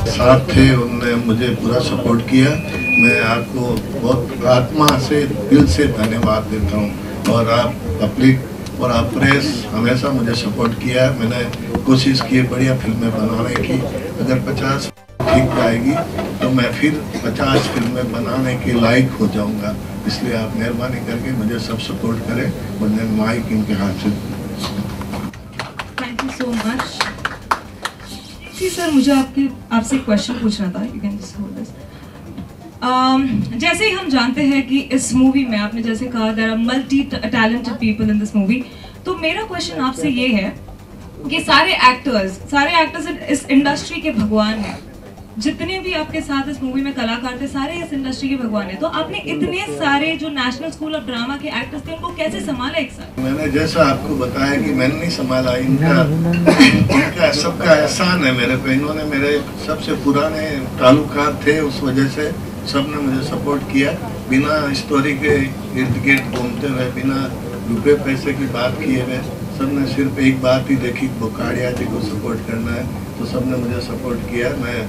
साथ थे, उनने मुझे पूरा सपोर्ट किया। मैं आपको बहुत आत्मा से, दिल से धन्यवाद देता हूँ। और आप पब्लिक और आप प्रेस हमेशा मुझे सपोर्ट किया। मैंने कोशिश की बढ़िया फिल्में बनाने की। अगर 50 ठीक जाएगी तो मैं फिर 50 फिल्में बनाने के लायक हो जाऊँगा। इसलिए आप मेहरबानी करके मुझे सब सपोर्ट करें। मुझे माइक इनके हाथ से। Thank you so much. जी सर, मुझे आपसे क्वेश्चन पूछना था। You can just hold this. जैसे ही हम जानते हैं कि इस मूवी में आपने जैसे कहा there are multi talented people in this movie, तो मेरा क्वेश्चन आपसे ये है कि सारे एक्टर्स इस इंडस्ट्री के भगवान हैं। जितने भी आपके साथ इस मूवी में कलाकार थे, सारे इस इंडस्ट्री के भगवान हैं। तो आपने इतने सारे जो नेशनल स्कूल ऑफ ड्रामा के एक्टर्स थे उनको कैसे संभाला एक साथ? मैंने जैसा आपको बताया कि मैंने नहीं संभाला, इनका सबका एहसान है मेरे पे। इन्होंने मेरे सबसे पुराने ताल्लुकात थे, उस वजह से सबने मुझे सपोर्ट किया। बिना स्टोरी के इर्द गिर्द घूमते हुए, बिना रुपए पैसे की बात किए हुए, सबने सिर्फ एक बात ही देखी, बोकाड़िया जी को सपोर्ट करना है, तो सबने मुझे सपोर्ट किया। मैं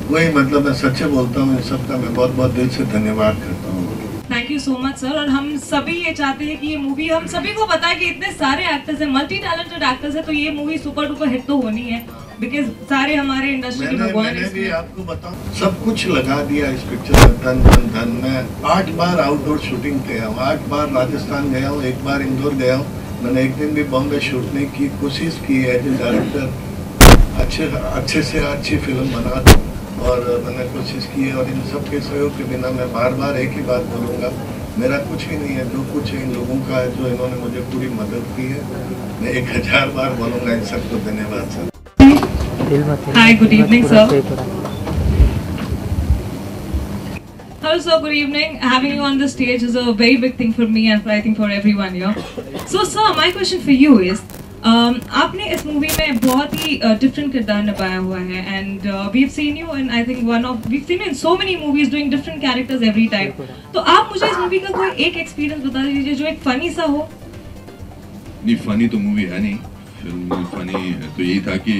वही मैं सच्चे बोलता हूँ। इन सबका मैं बहुत बहुत दिल से धन्यवाद करता हूँ। Thank you so much sir. और हम सभी ये चाहते हैं कि ये मूवी, हम सभी को पता है कि इतने सारे एक्टर्स हैं, मल्टी टैलेंटेड एक्टर्स हैं, तो ये मूवी सुपर डुपर हिट तो होनी है, बिकॉज सारे हमारे इंडस्ट्री के भगवान हैं। मैंने भी आपको बताऊं, सब कुछ लगा दिया इस पिक्चर में, धन धन धन। मैं 8 बार आउटडोर शूटिंग गया हूँ, 8 बार राजस्थान गया हूँ, 1 बार इंदौर गया हूँ। मैंने एक दिन भी बॉम्बे शूटने की कोशिश की है एज ए डायरेक्टर, अच्छे से अच्छी फिल्म बना दूँ, और मैंने कोशिश की है। और इन सब के सहयोग के बिना मैं बार बार एक ही बात बोलूँगा, मेरा कुछ ही नहीं है, जो कुछ है इन लोगों का है, जो इन्होंने मुझे पूरी मदद की है। मैं 1000 बार बोलूँगा इन सबको धन्यवाद sir. Hi, good evening, sir. Hello, sir. Good evening. Having you on the stage is a very big thing for me and I think for everyone here. So, sir, my question for you is, आपने इस movie में बहुत ही different किरदार निभाया हुआ है, and we've seen you in I think we've seen you in so many movies doing different characters every time. तो आप मुझे इस मूवी का कोई एक एक्सपीरियंस बता दीजिए जो एक फनी सा हो। नहीं, फनी तो मूवी है नहीं। फिल्म फनी तो यही था कि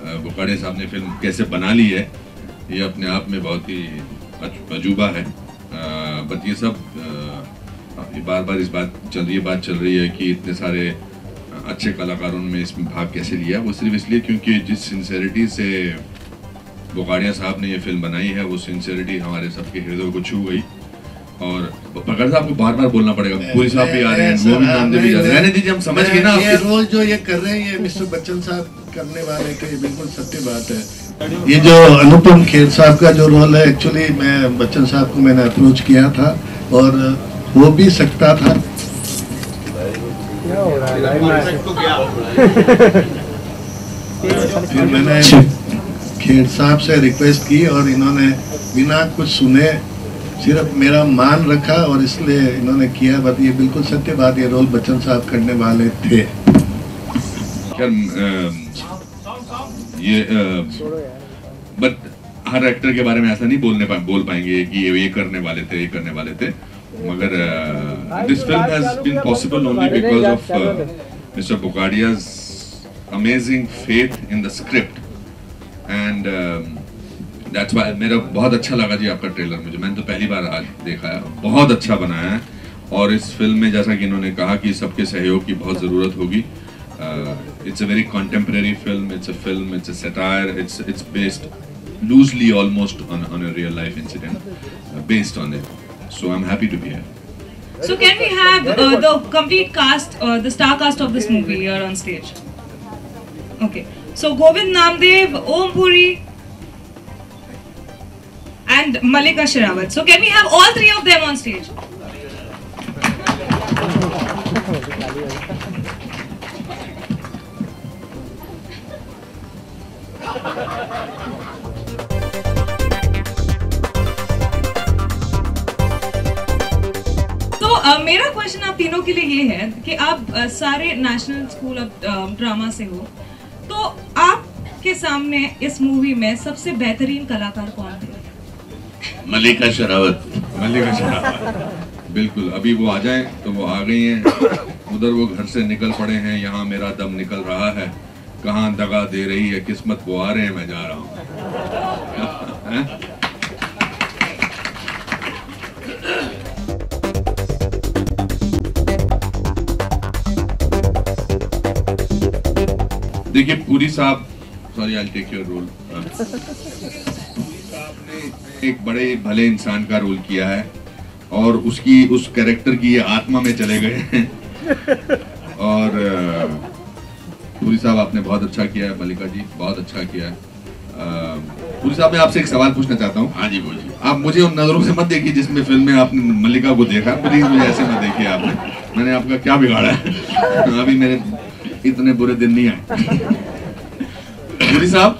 बोकाड़िया साहब ने फिल्म कैसे बना ली है, ये अपने आप में बहुत ही अजूबा है। बट ये सब बार बार इस बात चल रही है कि इतने सारे अच्छे कलाकारों में इसमें भाग कैसे लिया। वो सिर्फ इसलिए क्योंकि जिस सिंसेरिटी से बोकाड़िया साहब ने ये फिल्म बनाई है, वो सिंसेरिटी हमारे सबके हृदय को छू गई। और प्रकाश साहब को बार बार बोलना पड़ेगा, पूरी साहब भी आ रहे हैं, वो भी नामदेव भी जा रहे हैं, रहने दीजिए, हम समझ गए ना। ये रोल जो ये कर रहे हैं, ये मिस्टर बच्चन साहब करने वाले के, बिल्कुल सत्य बात है। ये जो अनुपम खेर साहब का जो रोल है, एक्चुअली मैं बच्चन साहब को मैंने अप्रोच किया था और हो भी सकता था। फिर मैंने खेर साहब से रिक्वेस्ट की और इन्होंने बिना कुछ सुने सिर्फ मेरा मान रखा और इसलिए इन्होंने किया। बट ये बिल्कुल सत्य बात, ये रोल बच्चन साहब करने वाले थे। बट हर एक्टर के बारे में ऐसा नहीं बोल पाएंगे कि ये करने वाले थे, मगर this film has been possible only because of mister Bokadia's amazing faith in the script and that's why मेरा बहुत अच्छा लगा जी आपका ट्रेलर। मैंने तो पहली बार आज देखा है, बहुत अच्छा बनाया है। और इस फिल्म में जैसा कि इन्होंने कहा कि सबके सहयोग की बहुत ज़रूरत होगी। It's a very contemporary film. It's a satire. It's based loosely almost on a real life incident based on it. So I'm happy to be here. So can we have the complete cast, the star cast of this movie here on stage? Okay. So Govind Namdev, Om Puri, and Malika Sherawat. So can we have all three of them on stage? मेरा question आप तीनों के लिए ये है कि आप सारे नेशनल स्कूल ऑफ ड्रामा से हो, तो आपके सामने इस मूवी में सबसे बेहतरीन कलाकार कौन थे? मल्लिका शेरावत। बिल्कुल, अभी वो आ जाएं तो वो आ गई हैं। उधर वो घर से निकल पड़े हैं, यहाँ मेरा दम निकल रहा है। कहाँ दगा दे रही है किस्मत, वो आ रहे हैं मैं जा रहा हूँ। देखिए पुरी साहब, sorry I take your role, एक बड़े भले इंसान का रोल किया है और उसकी उस कैरेक्टर की आत्मा में चले गए हैं। और पुरी साहब आपने बहुत अच्छा किया है, मल्लिका जी बहुत अच्छा किया है। पुरी साहब मैं आपसे एक सवाल पूछना चाहता हूँ। हाँ जी बोलिए। आप मुझे उन नजरों से मत देखिए जिसमें फिल्म में आपने मल्लिका को देखा, प्लीज मुझे ऐसे मत देखिए। आपने, मैंने आपका क्या बिगाड़ा है? अभी मेरे इतने बुरे दिन नहीं आए। पुरी साहब,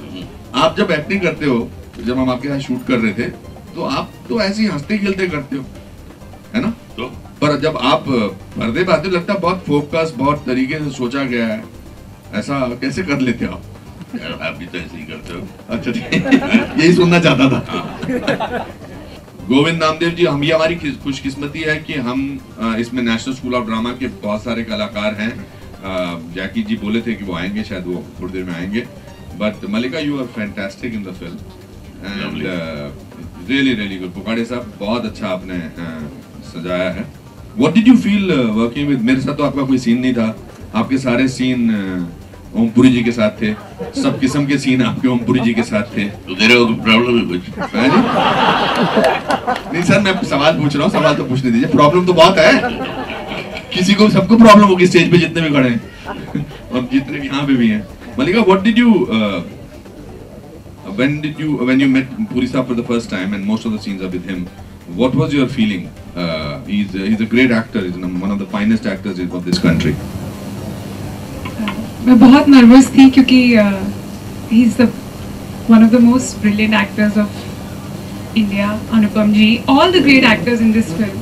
आप जब एक्टिंग करते हो, जब हम आपके साथ शूट कर रहे थे, तो आप तो ऐसे ही हंसते खेलते करते हो, है ना? तो पर जब आप पर्दे पे आते हो लगता है बहुत फोकस, बहुत तरीके से सोचा गया है। ऐसा कैसे कर लेते हो आप? आप भी तो ऐसे ही करते हो। अच्छा ठीक, यही सुनना चाहता था। गोविंद नामदेव जी, हम ये हमारी खुशकिस्मती है कि हम इसमें नेशनल स्कूल ऑफ ड्रामा के बहुत सारे कलाकार हैं। जैकी जी बोले थे कि वो आएंगे, शायद वो थोड़ी देर में आएंगे। But Mallika, you are fantastic in the film and really really good. पुकाड़े साहब बहुत अच्छा आपने सजाया है। What did you feel working with? मेरे साथ तो आपका कोई सीन नहीं था, आपके सारे सीन ओमपुरी जी के साथ थे, सब किस्म के सीन आपके ओमपुरी जी के साथ थे। तो तेरे को प्रॉब्लम है कुछ? नहीं सर, मैं सवाल पूछ रहा हूँ, सवाल तो पूछने दीजिए। प्रॉब्लम तो बहुत है, किसी को सबको प्रॉब्लम होगी स्टेज पे जितने भी खड़े हैं और जितने यहाँ पे भी हैं। मल्लिका, what did you when you met Puri Saab for the first time and most of the scenes are with him, what was your feeling? He's a great actor, he's one of the finest actors of this country. मैं बहुत nervous थी क्योंकि he is one of the most brilliant actors of India, Anupam ji, all the great actors in this film.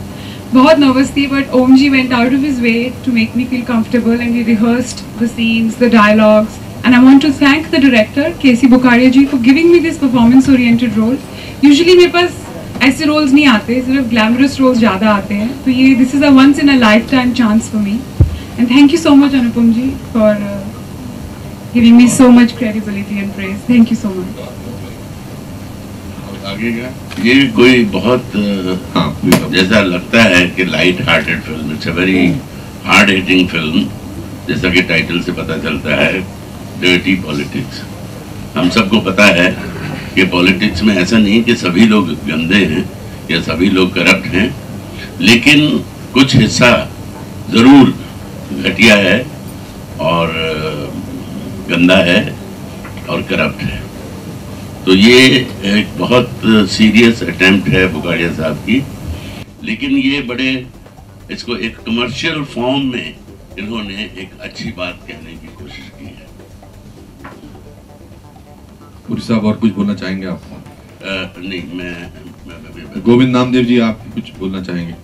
बहुत nervous थी, but Om ji went out of his way to make me feel comfortable and he rehearsed the scenes, the dialogues. And I want to thank the director, K.C. Bukaria ji, for giving me this performance-oriented role. Usually मेरे पास ऐसे roles नहीं आते, सिर्फ glamorous roles ज़्यादा आते हैं. तो ये this is a once-in-a-lifetime chance for me. And thank you so much, Anupam ji, for giving me so much credibility and praise. Thank you so much. आगे क्या? ये कोई बहुत जैसा लगता है कि light hearted film, it's a very hard hitting film. जैसा कि टाइटल से पता चलता है, डर्टी पॉलिटिक्स। हम सबको पता है कि पॉलिटिक्स में ऐसा नहीं कि सभी लोग गंदे हैं या सभी लोग करप्ट हैं, लेकिन कुछ हिस्सा ज़रूर घटिया है और गंदा है और करप्ट है। तो ये एक बहुत सीरियस अटेम्प्ट है बुकाड़िया साहब की, लेकिन ये बड़े इसको एक कमर्शियल फॉर्म में इन्होंने एक अच्छी बात कहने की कोशिश की है। पुरी साहब और कुछ बोलना चाहेंगे आप? नहीं, मैं गोविंद नामदेव जी, आप कुछ बोलना चाहेंगे?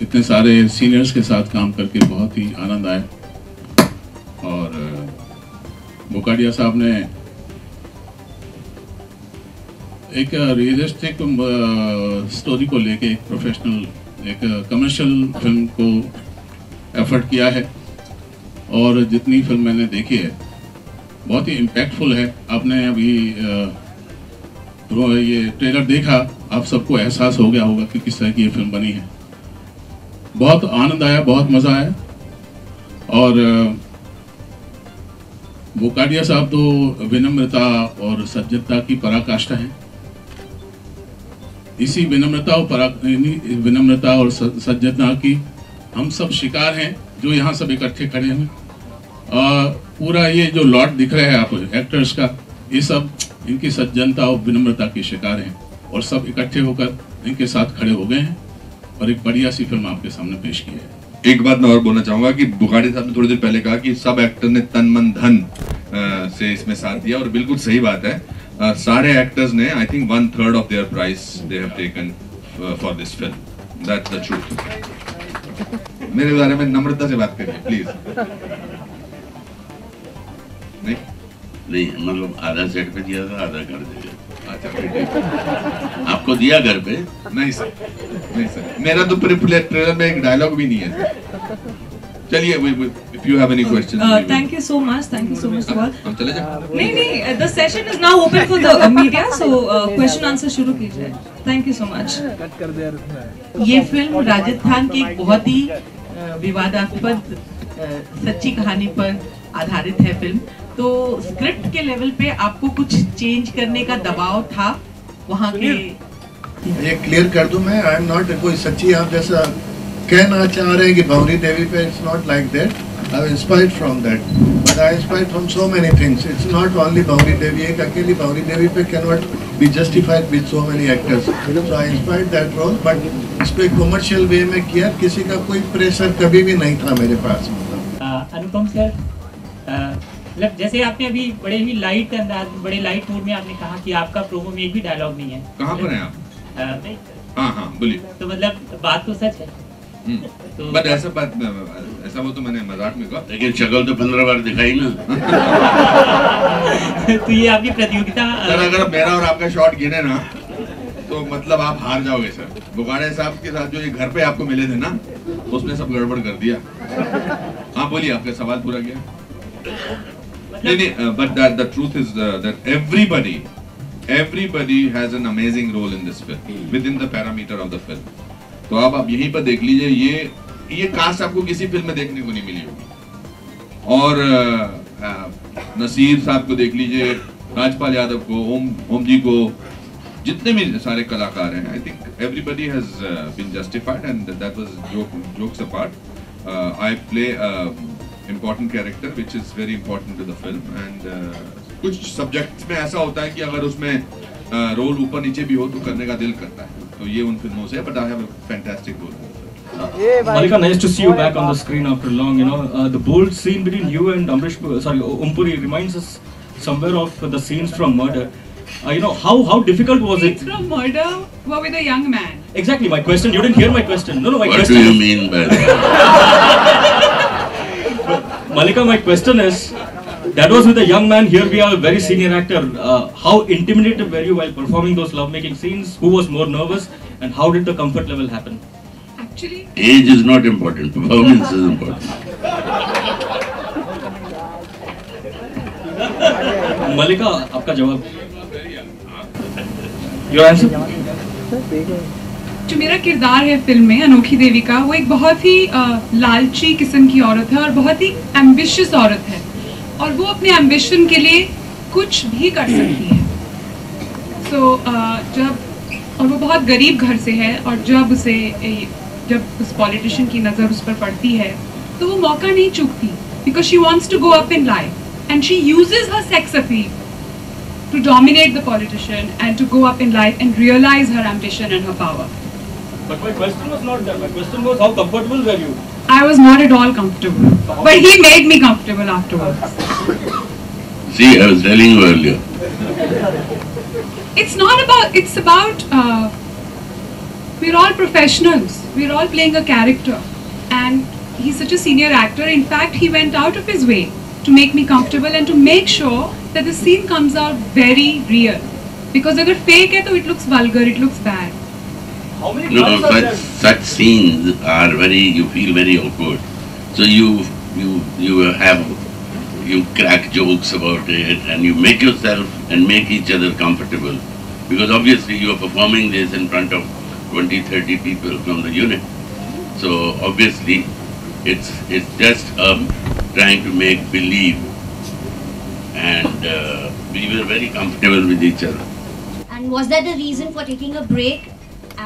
इतने सारे सीनियर्स के साथ काम करके बहुत ही आनंद आया और बुकाड़िया साहब ने एक रियलिस्टिक स्टोरी को लेके एक प्रोफेशनल, एक कमर्शियल फिल्म को एफर्ट किया है और जितनी फिल्म मैंने देखी है बहुत ही इम्पैक्टफुल है। आपने अभी ये ट्रेलर देखा, आप सबको एहसास हो गया होगा कि किस तरह की ये फिल्म बनी है। बहुत आनंद आया, बहुत मज़ा आया और बुकाड़िया साहब तो विनम्रता और सज्जनता की पराकाष्ठा हैं। इसी विनम्रता और सज्जनता की हम सब शिकार हैं जो यहाँ सब इकट्ठे खड़े हैं। पूरा ये जो लॉट दिख रहा है आप एक्टर्स का, ये सब इनकी सज्जनता और विनम्रता के शिकार हैं और सब इकट्ठे होकर इनके साथ खड़े हो गए हैं और एक बढ़िया सी फिल्म आपके सामने पेश की है। एक बात मैं और बोलना चाहूंगा कि बुकाड़ी साहब ने थोड़ी देर पहले कहा कि सब एक्टर ने तन मन धन से इसमें साथ दिया और बिल्कुल सही बात है। सारे एक्टर्स ने I think 1/3 of their price they have taken for this film. That's the truth. मेरे बारे में नम्रता से बात करिए प्लीज। नहीं, मतलब आधा सेट पे दिया था, आधा कर देगा। अच्छा, आपको दिया घर पे? नहीं सर, नहीं सर, मेरा तो ट्रेलर में एक डायलॉग भी नहीं है सर। चलिए, if you have any questions. Thank you so much to all. हम चले जाएं? नहीं, the session is now open for the media, so question answer शुरू कीजिए. Thank you so much. ये फिल्म राजस्थान की एक बहुत ही विवादास्पद सच्ची कहानी पर आधारित है फिल्म. तो स्क्रिप्ट के लेवल पे आपको कुछ चेंज करने का दबाव था वहाँ के? ये क्लियर कर दूं मैं, आई एम नॉट कोई सच्ची आप जैसा कहना चाह रहे हैं कि भंवरी देवी पे, it's not like that. I am inspired from that, but I inspired from so many things. It's not only Bhanwari Devi. एक अकेली भंवरी देवी पे can not be justified with so many actors. So I inspired that role, but इसको एक commercial वे में किया. किसी का कोई प्रेशर कभी भी नहीं था मेरे पास. अनुपम सर, मतलब जैसे आपने अभी बड़े ही लाइट अंदाज, बड़े लाइट मूड में आपने कहा कि आपका प्रोमो में एक भी डायलॉग नहीं है. कहाँ पर हैं आप? नहीं. हाँ, बोलिए. तो मतलब बात तो सच है. तो बट ऐसा वो तो मैंने मजाक में कहा, लेकिन शक्ल तो 15 बार दिखाई ना. तो ये आपकी प्रतियोगिता. सर अगर मेरा और आपका शॉट गिने ना तो मतलब आप हार जाओगे सर. बुगाड़े साहब के साथ जो ये घर पे आपको मिले थे ना, उसने सब गड़बड़ कर दिया. हाँ बोलिए, आपका सवाल पूरा किया. नहीं, but the truth is that everybody has an amazing role in this film within the parameter of the film. तो आप यहीं पर देख लीजिए, ये कास्ट आपको किसी फिल्म में देखने को नहीं मिली होगी. और नसीर साहब को देख लीजिए, राजपाल यादव को, ओम जी को, जितने भी सारे कलाकार हैं, I think everybody has been justified and that was jokes apart. I play important character which is very important to the film and कुछ सब्जेक्ट्स में ऐसा होता है कि अगर उसमें रोल ऊपर नीचे भी हो तो करने का दिल करता है. तो ये उन फिल्मों से, but I have a fantastic role. Malika, nice to see you back on the screen after long. You know, the bold scene between you and Om Puri reminds us somewhere of the scenes from Murder. You know, how difficult was it? Scenes from Murder were with a young man. Exactly, my question. You didn't hear my question. No, my question. What do you mean by that? Malika, my question is, that was with a young man. Here we are, a very senior actor. How intimidated were you while performing those lovemaking scenes? Who was more nervous, and how did the comfort level happen? Actually, Age is not important. Performance is important. Malika, आपका जवाब. Your answer? जो मेरा किरदार है film में अनोखी देवी का, वो एक बहुत ही लालची किस्म की औरत है और बहुत ही एम्बिशियस औरत है, और वो अपने एम्बिशन के लिए कुछ भी कर सकती है. और वो बहुत गरीब घर से है, और जब उस पॉलिटिशियन की नज़र उस पर पड़ती है तो वो मौका नहीं चूकती, because she wants to go up in life and she uses her sex appeal to dominate the politician and to go up in life and realize her ambition and her power. But my question was not that. My question was, how comfortable were you? I was not at all comfortable, but he made me comfortable afterwards. See, I was telling you earlier. It's about we're all professionals. We're all playing a character, and he's such a senior actor. In fact, he went out of his way to make me comfortable and to make sure that the scene comes out very real. Because if it's fake, it looks vulgar, it looks bad. How many times are there? Such scenes are you feel very awkward. So you crack jokes about it and you make yourself and make each other comfortable. Because obviously you are performing this in front of 20-30 people from the unit. So obviously it's just trying to make believe, and we were very comfortable with each other. And was that the reason for taking a break,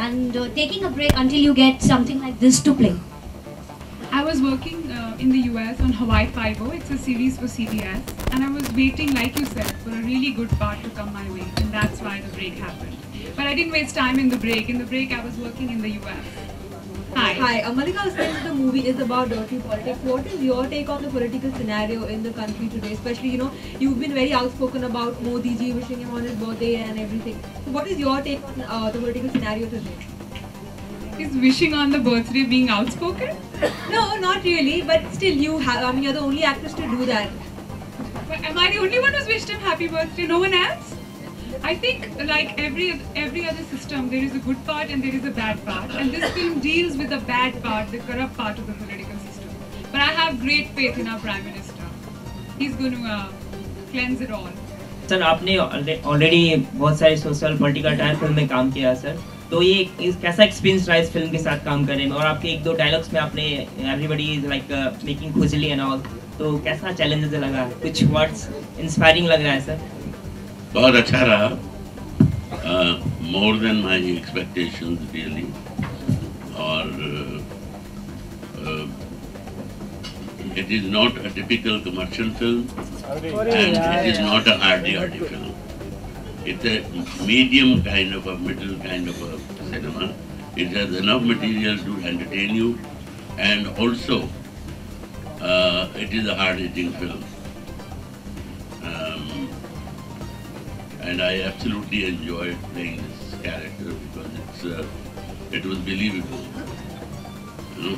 and taking a break until you get something like this to play? I was working in the US on Hawaii Five-0. It's a series for CBS, and I was waiting, like you said, for a really good part to come my way, and that's why the break happened. But I didn't waste time in the break. In the break, I was working in the US. Hi. Malika, since the movie is about dirty politics, what is your take on the political scenario in the country today? Especially, you've been very outspoken about Modi ji, wishing him on his birthday and everything. So what is your take on the political scenario today? Is wishing on the birthday being outspoken? No, not really. But still, you're the only actress to do that. But am I the only one who's wished him happy birthday? No one else? I think, like every other system, there is a good part and there is a bad part, and this film deals with the bad part, the corrupt part of the political system. But I have great faith in our Prime Minister. He's going to cleanse it all. Sir आपने already बहुत सारे social political time film में काम किया है sir, तो ये कैसा एक्सपीरियंस रहा इस फिल्म के साथ काम करने में? और आपके एक दो डायलॉग्स में आपने एवरीबॉडी इज लाइक मेकिंग खुजली एंड ऑल, तो कैसा चैलेंजेस लगा, कुछ वर्ड्स इंस्पायरिंग लग रहा है सर? बहुत अच्छा रहा, more than my expectations really, और it is not a typical commercial film and it is not a arty film. It's a medium kind of a middle kind of a cinema. It has enough material to entertain you, and also it is a hard-hitting film. And I absolutely enjoyed playing this character because it was believable. You know?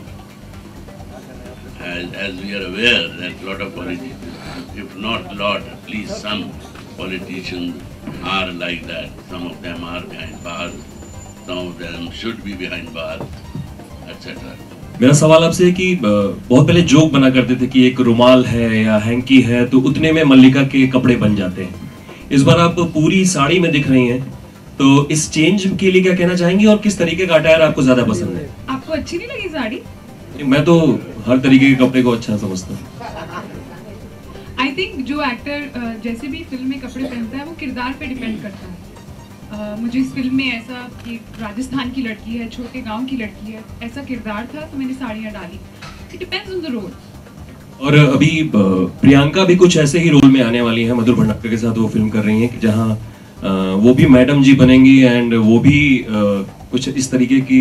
As we are aware that a lot of politicians, if not lot, at least some politicians are like that. Some of them are behind bars, some of them should be behind bars, etc. मेरा सवाल आपसे है कि बहुत पहले joke बना करते थे कि एक रुमाल है या हैंकी है तो उतने में मल्लिका के कपड़े बन जाते हैं। इस बार आप पूरी साड़ी में दिख रही हैं, तो इस चेंज के लिए क्या कहना चाहेंगी और किस तरीके का अटायर आपको ज्यादा पसंद है? आपको अच्छी नहीं लगी साड़ी? मैं तो हर तरीके के कपड़े को अच्छा समझता हूँ। आई थिंक जो एक्टर जैसे भी फिल्म में कपड़े पहनता है वो किरदार पे डिपेंड करता है। मुझे इस फिल्म में ऐसा कि राजस्थान की लड़की है, छोटे गांव की लड़की है, ऐसा किरदार था तो मैंने साड़ियाँ डाली। It depends on the role. और अभी प्रियंका भी कुछ ऐसे ही रोल में आने वाली है, मधुर भंडारकर के साथ वो फिल्म कर रही हैं जहाँ वो भी मैडम जी बनेंगी एंड वो भी कुछ इस तरीके की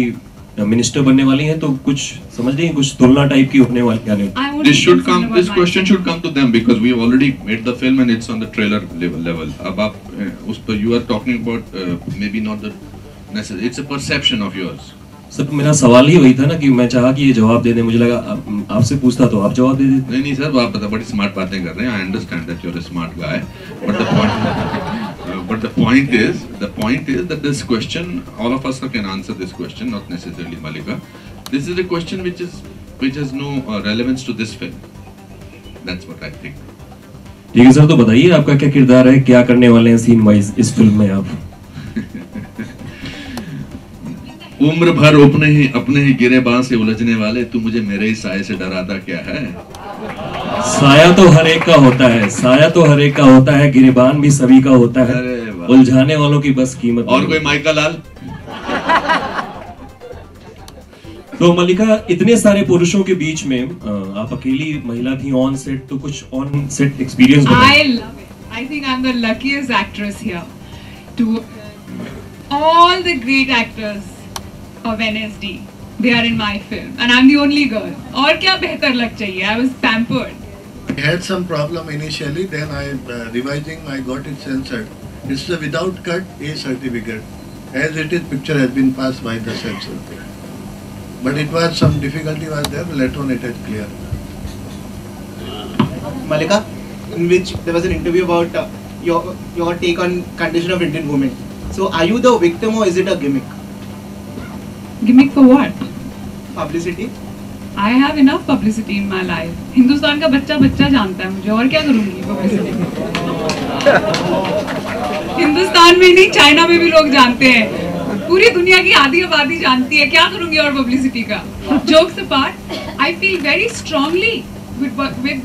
मिनिस्टर बनने वाली हैं, तो कुछ समझ रही हैं, कुछ तुलना टाइप की होने वाली है। This question should come to them because we have already made the film and it's on the trailer level. अब आप उस पर you are talking about maybe not the necessary, it's a perception of yours. Sir मेरा सवाल ही वही था ना कि मैं चाहा कि ये जवाब दे दें, मुझे लगा आपसे पूछता तो आप जवाब दे देते। नहीं सर, आप बड़ी स्मार्ट बातें कर रहे हैं। I understand that you're a smart guy, but the point is that this question, all of us can answer this question, not necessarily Mallika. This is a question which has no relevance to this film. That's what I think. ठीक है sir, तो बताइए आपका क्या किरदार है, क्या करने वाले हैं सीन वाइज इस फिल्म में आप? उम्र भर अपने ही गिरे बांह से उलझने वाले, तू मुझे मेरे ही साये से डराता क्या है? साया तो हर एक का होता है, साया तो हर एक का होता है, गिरेबान भी सभी का होता है, उलझाने वालों की बस कीमत। और कोई माइका लाल? तो मल्लिका, इतने सारे पुरुषों के बीच में आप अकेली महिला थी ऑन सेट, तो कुछ ऑन सेट एक्सपीरियंस बताइए। I love it. I think I'm the luckiest actress here. To all the great actors of NSD, they are in my film, and I'm the only girl. और क्या बेहतर लग चाहिए? I was pampered. I had some problem initially, then I revising, I got it censored. It's a without cut A certificate. As it is, picture has been passed by the censor. But it was some difficulty was there. Later on, it is clear. Mallika, in which there was an interview about your take on condition of Indian women. So, are you the victim or is it a gimmick? Gimmick for what? Publicity. I have enough publicity in my life. Hindustan का बच्चा जानता है मुझे, और क्या करूँगी publicity? Hindustan में नहीं, चाइना में भी लोग जानते हैं, पूरी दुनिया की आधी आबादी जानती है, क्या करूँगी और publicity का? Jokes apart, I feel very strongly with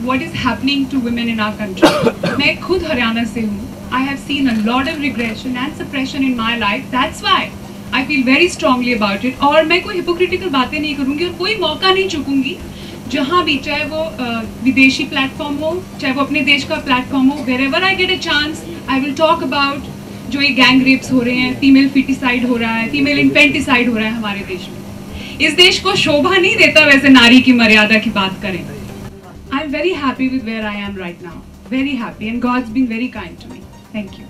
what is happening to women in our country. मैं खुद हरियाणा से हूँ. I have seen a lot of regression and suppression in my life. That's why I feel very strongly about it. और मैं कोई hypocritical बातें नहीं करूँगी और कोई मौका नहीं चूकूंगी, जहाँ भी, चाहे वो विदेशी प्लेटफॉर्म हो, चाहे वो अपने देश का प्लेटफॉर्म हो, wherever I get a chance, I will talk about जो ये गैंग रेप्स हो रहे हैं, फीमेल फिटिसाइड हो रहा है, फीमेल इन्फेंटिसाइड हो रहा है हमारे देश में। इस देश को शोभा नहीं देता वैसे नारी की मर्यादा की बात करें। I am very happy with where I am right now. Very happy, and God's been very kind to me. Thank you.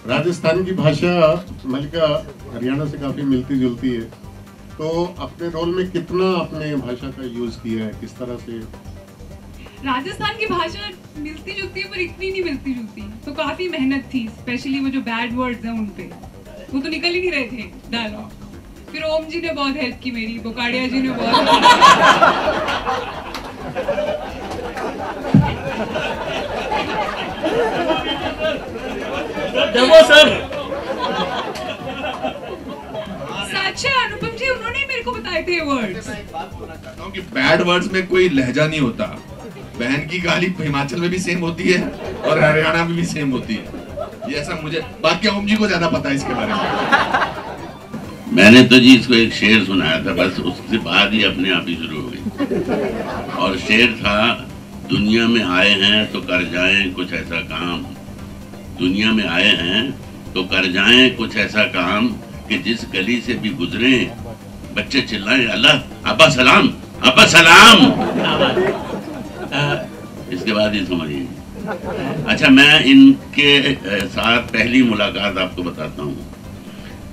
Rajasthan की भाषा मल्लिका हरियाणा से काफी मिलती जुलती है, तो अपने रोल में कितना अपने भाषा का यूज किया है, किस तरह से? राजस्थान की भाषा मिलती जुलती है पर इतनी नहीं मिलती जुलती, तो काफी मेहनत थी, स्पेशली वो जो बैड वर्ड्स हैं उन पे, वो तो निकल ही नहीं रहे थे डायलॉग। फिर ओम जी ने बहुत हेल्प की मेरी, बोकाड़िया जी ने बहुत डेमो सर। सच है अनुपम जी, उन्होंने मेरे को बताए थे वर्ड्स। कि बैड वर्ड्स में कोई लहजा नहीं होता। बहन की गाली हिमाचल में भी सेम होती है और हरियाणा में भी सेम होती है। ये ऐसा मुझे, बाकी ओम जी को ज्यादा पता है इसके बारे में। मैंने तो जी इसको एक शेर सुनाया था, बस उसके बाद ही अपने आप ही शुरू हो गई। और शेर था, दुनिया में आए हैं तो कर जाएं कुछ ऐसा काम, दुनिया में आए हैं तो कर जाएं कुछ ऐसा काम कि जिस गली से भी गुजरे बच्चे चिल्लाएं अल्लाह अब्बा सलाम, अब्बा सलाम। इसके बाद ही समझिए। अच्छा, मैं इनके साथ पहली मुलाकात आपको बताता हूँ।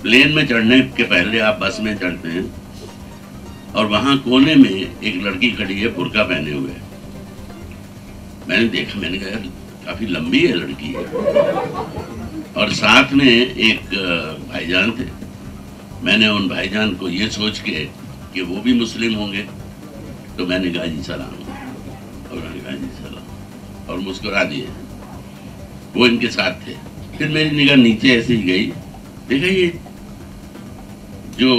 प्लेन में चढ़ने के पहले आप बस में चढ़ते हैं और वहाँ कोने में एक लड़की खड़ी है बुर्का पहने हुए। मैंने देखा, मैंने कहा काफी लंबी है लड़की है। और साथ में एक भाईजान थे। मैंने उन भाईजान को ये सोच के कि वो भी मुस्लिम होंगे तो मैंने कहा जी सलाम, और मैंने कहा जी सलाम और मुस्कुरा दिए। वो इनके साथ थे। फिर मेरी निगाह नीचे ऐसे ही गई, देखा ये जो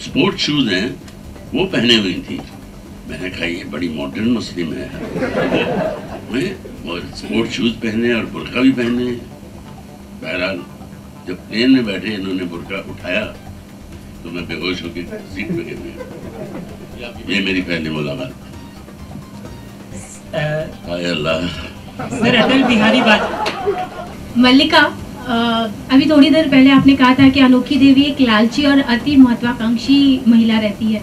स्पोर्ट शूज हैं वो पहने हुई थी। मैंने कहा ये बड़ी मॉडर्न मुस्लिम है, और स्पोर्ट शूज पहने और बुर्का भी पहने। बहरहाल जब प्लेन में बैठे इन्होंने बुर्का उठाया तो मैं बेहोश होकर सीट पे गिर गया। ये मेरी पहली मुलाकात। हाय अल्लाह। सर अटल बिहारी बात। मल्लिका, अभी थोड़ी देर पहले आपने कहा था कि अनोखी देवी एक लालची और अति महत्वाकांक्षी महिला रहती है।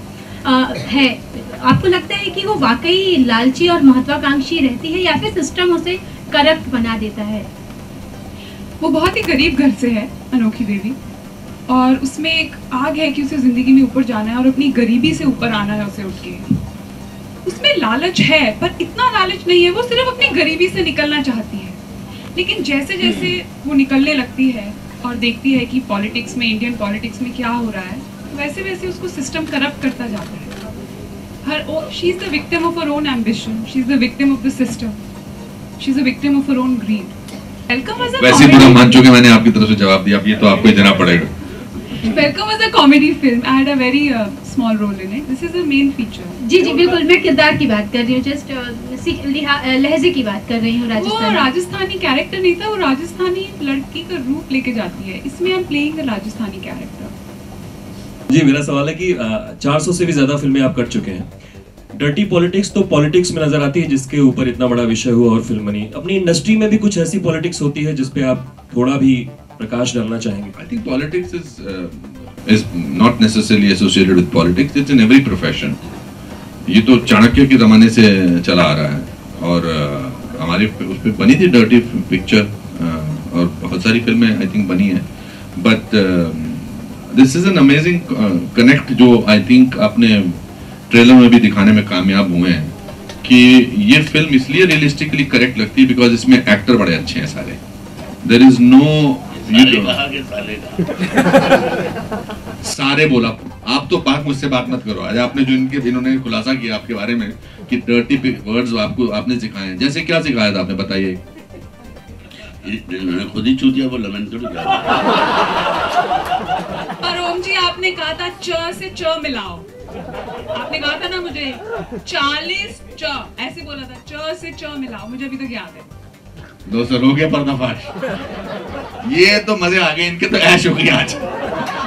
आपको लगता है कि वो वाकई लालची और महत्वाकांक्षी रहती है या फिर सिस्टम उसे करप्ट बना देता है? वो बहुत ही गरीब घर से है अनोखी देवी, और उसमें एक आग है कि उसे जिंदगी में ऊपर जाना है और अपनी गरीबी से ऊपर आना है उसे उठ के। उसमें लालच है पर इतना लालच नहीं है, वो सिर्फ अपनी गरीबी से निकलना चाहती है। लेकिन जैसे जैसे वो निकलने लगती है और देखती है कि पॉलिटिक्स में, इंडियन पॉलिटिक्स में क्या हो रहा है, वैसे वैसे उसको सिस्टम करप्ट करता जाता है। She is the victim of her own ambition, she is the victim of the system, she is the victim of her own greed. वैसे पूरा मान चुके, मैंने आपकी तरफ से जवाब दिया, अब ये तो आपको ही देना पड़ेगा। Welcome was a comedy film. I had a very small role in it. This is the main feature. जी जी बिल्कुल, मैं किरदार की बात कर रही हूँ, जस्ट लहजे की बात कर रही हूँ। वो राजस्थानी कैरेक्टर नहीं था, वो राजस्थानी लड़की का रूप लेके जाती है। इसमें हम प्लेइंग द राजस्थानी कैरेक्टर। जी, मेरा सवाल है कि 400 से भी ज्यादा फिल्में आप कर चुके हैं। डर्टी पॉलिटिक्स तो पॉलिटिक्स में नजर आती है जिसके ऊपर इतना बड़ा विषय हुआ और फिल्म बनी। अपनी इंडस्ट्री में भी कुछ ऐसी पॉलिटिक्स होती है जिस पे आप थोड़ा भी प्रकाश डालना चाहेंगे? I think politics is not necessarily associated with politics. It's in every profession. ये तो चाणक्य के ज़माने से चला आ रहा है और हमारे उस पे बनी थी डर्टी पिक्चर और बहुत सारी फिल्में आई थिंक बनी हैं। But this is an amazing connect जो आई थिंक आपने ट्रेलर में भी दिखाने में कामयाब हुए हैं कि ये फिल्म इसलिए रियलिस्टिकली करेक्ट लगती है बिकॉज इसमें एक्टर बड़े अच्छे हैं सारे। देयर इज नो सारे बोला आप तो पाक मुझसे बात मत करो। आज आपने जो इन्होंने खुलासा किया आपके बारे में कि डर्टी वर्ड्स आपको आपने सिखाए हैं, जैसे क्या सिखाया था आपने बताइए? मैंने खुद ही चूतिया बोला, मैंने थोड़ी कहा। पर ओम जी आपने कहा था च से च मिलाओ, आपने कहा था ना मुझे 40 च ऐसे बोला था, च से च मिलाओ, मुझे अभी तक याद है। दोस्तों हो गया पर्दाफाश। ये तो मजे आ गए इनके, तो ऐश हो गई आज।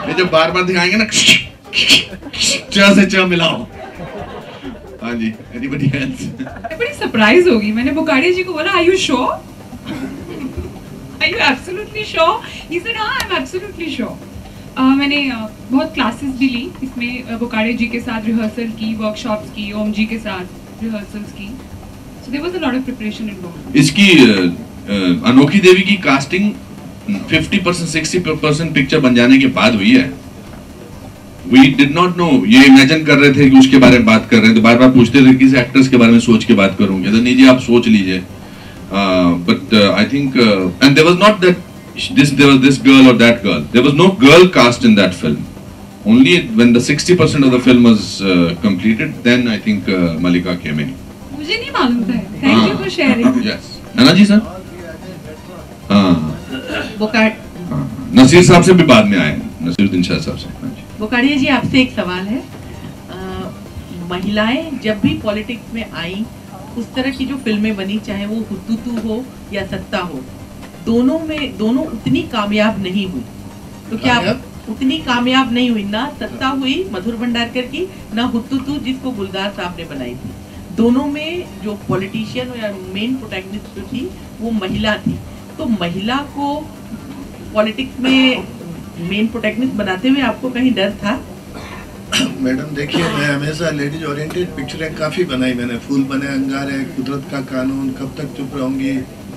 ये जब बार बार दिखाएंगे ना च से च मिलाओ। हाँ जी, एनीबॉडी एल्स? मैं बड़ी सरप्राइज होगी। मैंने बुकाड़िया जी को बोला are you sure, are you absolutely sure? He said हां आई एम एब्सोल्युटली श्योर। मैंने बहुत क्लासेस भी ली इसमें, बुकाड़िया जी के साथ रिहर्सल की, वर्कशॉप्स की, ओम जी के साथ रिहर्सल्स की। So there was a lot of preparation involved. इसकी अनोखी देवी की कास्टिंग 50% 60% पिक्चर बन जाने के बाद हुई है। We did not know, ये इमेजिन कर रहे थे कि उसके बारे में बात कर रहे हैं तो बार बार पूछते थे किस एक्टर्स के बारे में सोच के बात करूंगे, तो नहीं जी आप सोच लीजिए। But I think and there was not that there was this girl or that girl. There was no girl cast in that film. Only when the 60% of the film was completed, then I think Mallika came in. मुझे नहीं मालूम था। Thank you for sharing. Yes, है ना जी sir? हाँ, नसीर साहब से भी बाद में आए, नसीरुद्दीन शाह साहब से। बोकाड़िया जी, आपसे एक सवाल है। महिलाएं जब भी पॉलिटिक्स में आई, उस तरह की जो फिल्में बनी, चाहे वो हुतुतु हो या सत्ता हो, दोनों उतनी कामयाब नहीं हुई। तो क्या उतनी कामयाब नहीं हुई? ना सत्ता हुई मधुर भंडारकर की, ना हुतुतु जिसको गुलजार साहब ने बनाई थी। दोनों में जो पॉलिटिशियन या मेन प्रोटैगनिस्ट थी वो महिला थी। तो महिला को पॉलिटिक्स में मेन प्रोटैगनिस्ट बनाते हुए आपको कहीं डर था? मैडम देखिए, मैं हमेशा लेडीज ओरिएंटेड पिक्चरें काफ़ी बनाई मैंने। फूल बने अंगारे, कुदरत का कानून, कब तक चुप रहूंगी,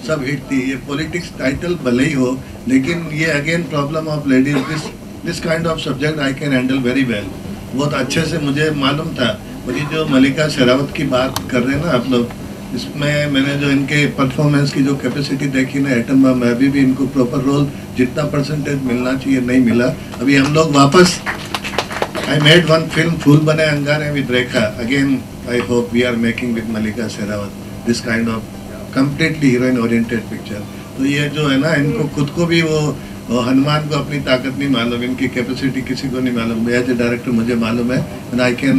सब हिट थी। ये पॉलिटिक्स टाइटल भले ही हो, लेकिन ये again problem of ladies, this kind of subject I can handle very well. बहुत अच्छे से मुझे मालूम था। और ये जो मलिका शेरावत की बात कर रहे हैं ना आप लोग, इसमें मैंने जो इनके परफॉर्मेंस की जो कैपेसिटी देखी ना एटम बम में, अभी भी इनको प्रॉपर रोल जितना परसेंटेज मिलना चाहिए नहीं मिला। अभी हम लोग वापस, I made one film, फूल बने अंगारे with Rekha. Again, I hope we are making with Malika Sherawat this kind of completely heroine oriented picture. तो ये जो है ना, इनको खुद को भी वो हनुमान को अपनी ताकत नहीं मालूम, इनकी कैपेसिटी किसी को नहीं मालूम। एज ए डायरेक्टर मुझे मालूम है, and I can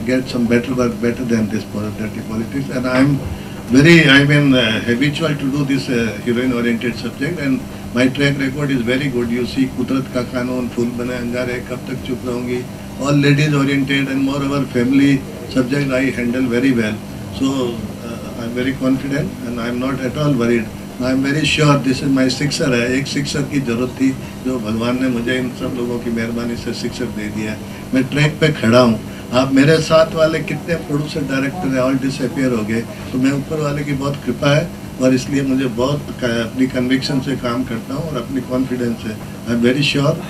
get some better work better than this dirty politics. And I mean habitual to do this heroine oriented subject, and my track record is very good. You see कुदरत का कानून, फूल बने अंगारे, कब तक चुप रहूंगी, all ladies oriented, and moreover family subject I handle very well. So I'm very confident and I'm not at all worried. I'm very sure this is my sixer है। एक सिक्सर की जरूरत थी, जो भगवान ने मुझे इन सब लोगों की मेहरबानी से सिक्सर दे दिया है। मैं ट्रैक पे खड़ा हूँ। आप मेरे साथ वाले कितने प्रोड्यूसर डायरेक्टर है, ऑल डिसअपियर हो गए। तो मैं ऊपर वाले की बहुत कृपा है, और इसलिए मुझे बहुत अपनी कन्विक्शन से काम करता हूँ और अपनी कॉन्फिडेंस है। आई एम वेरी श्योर,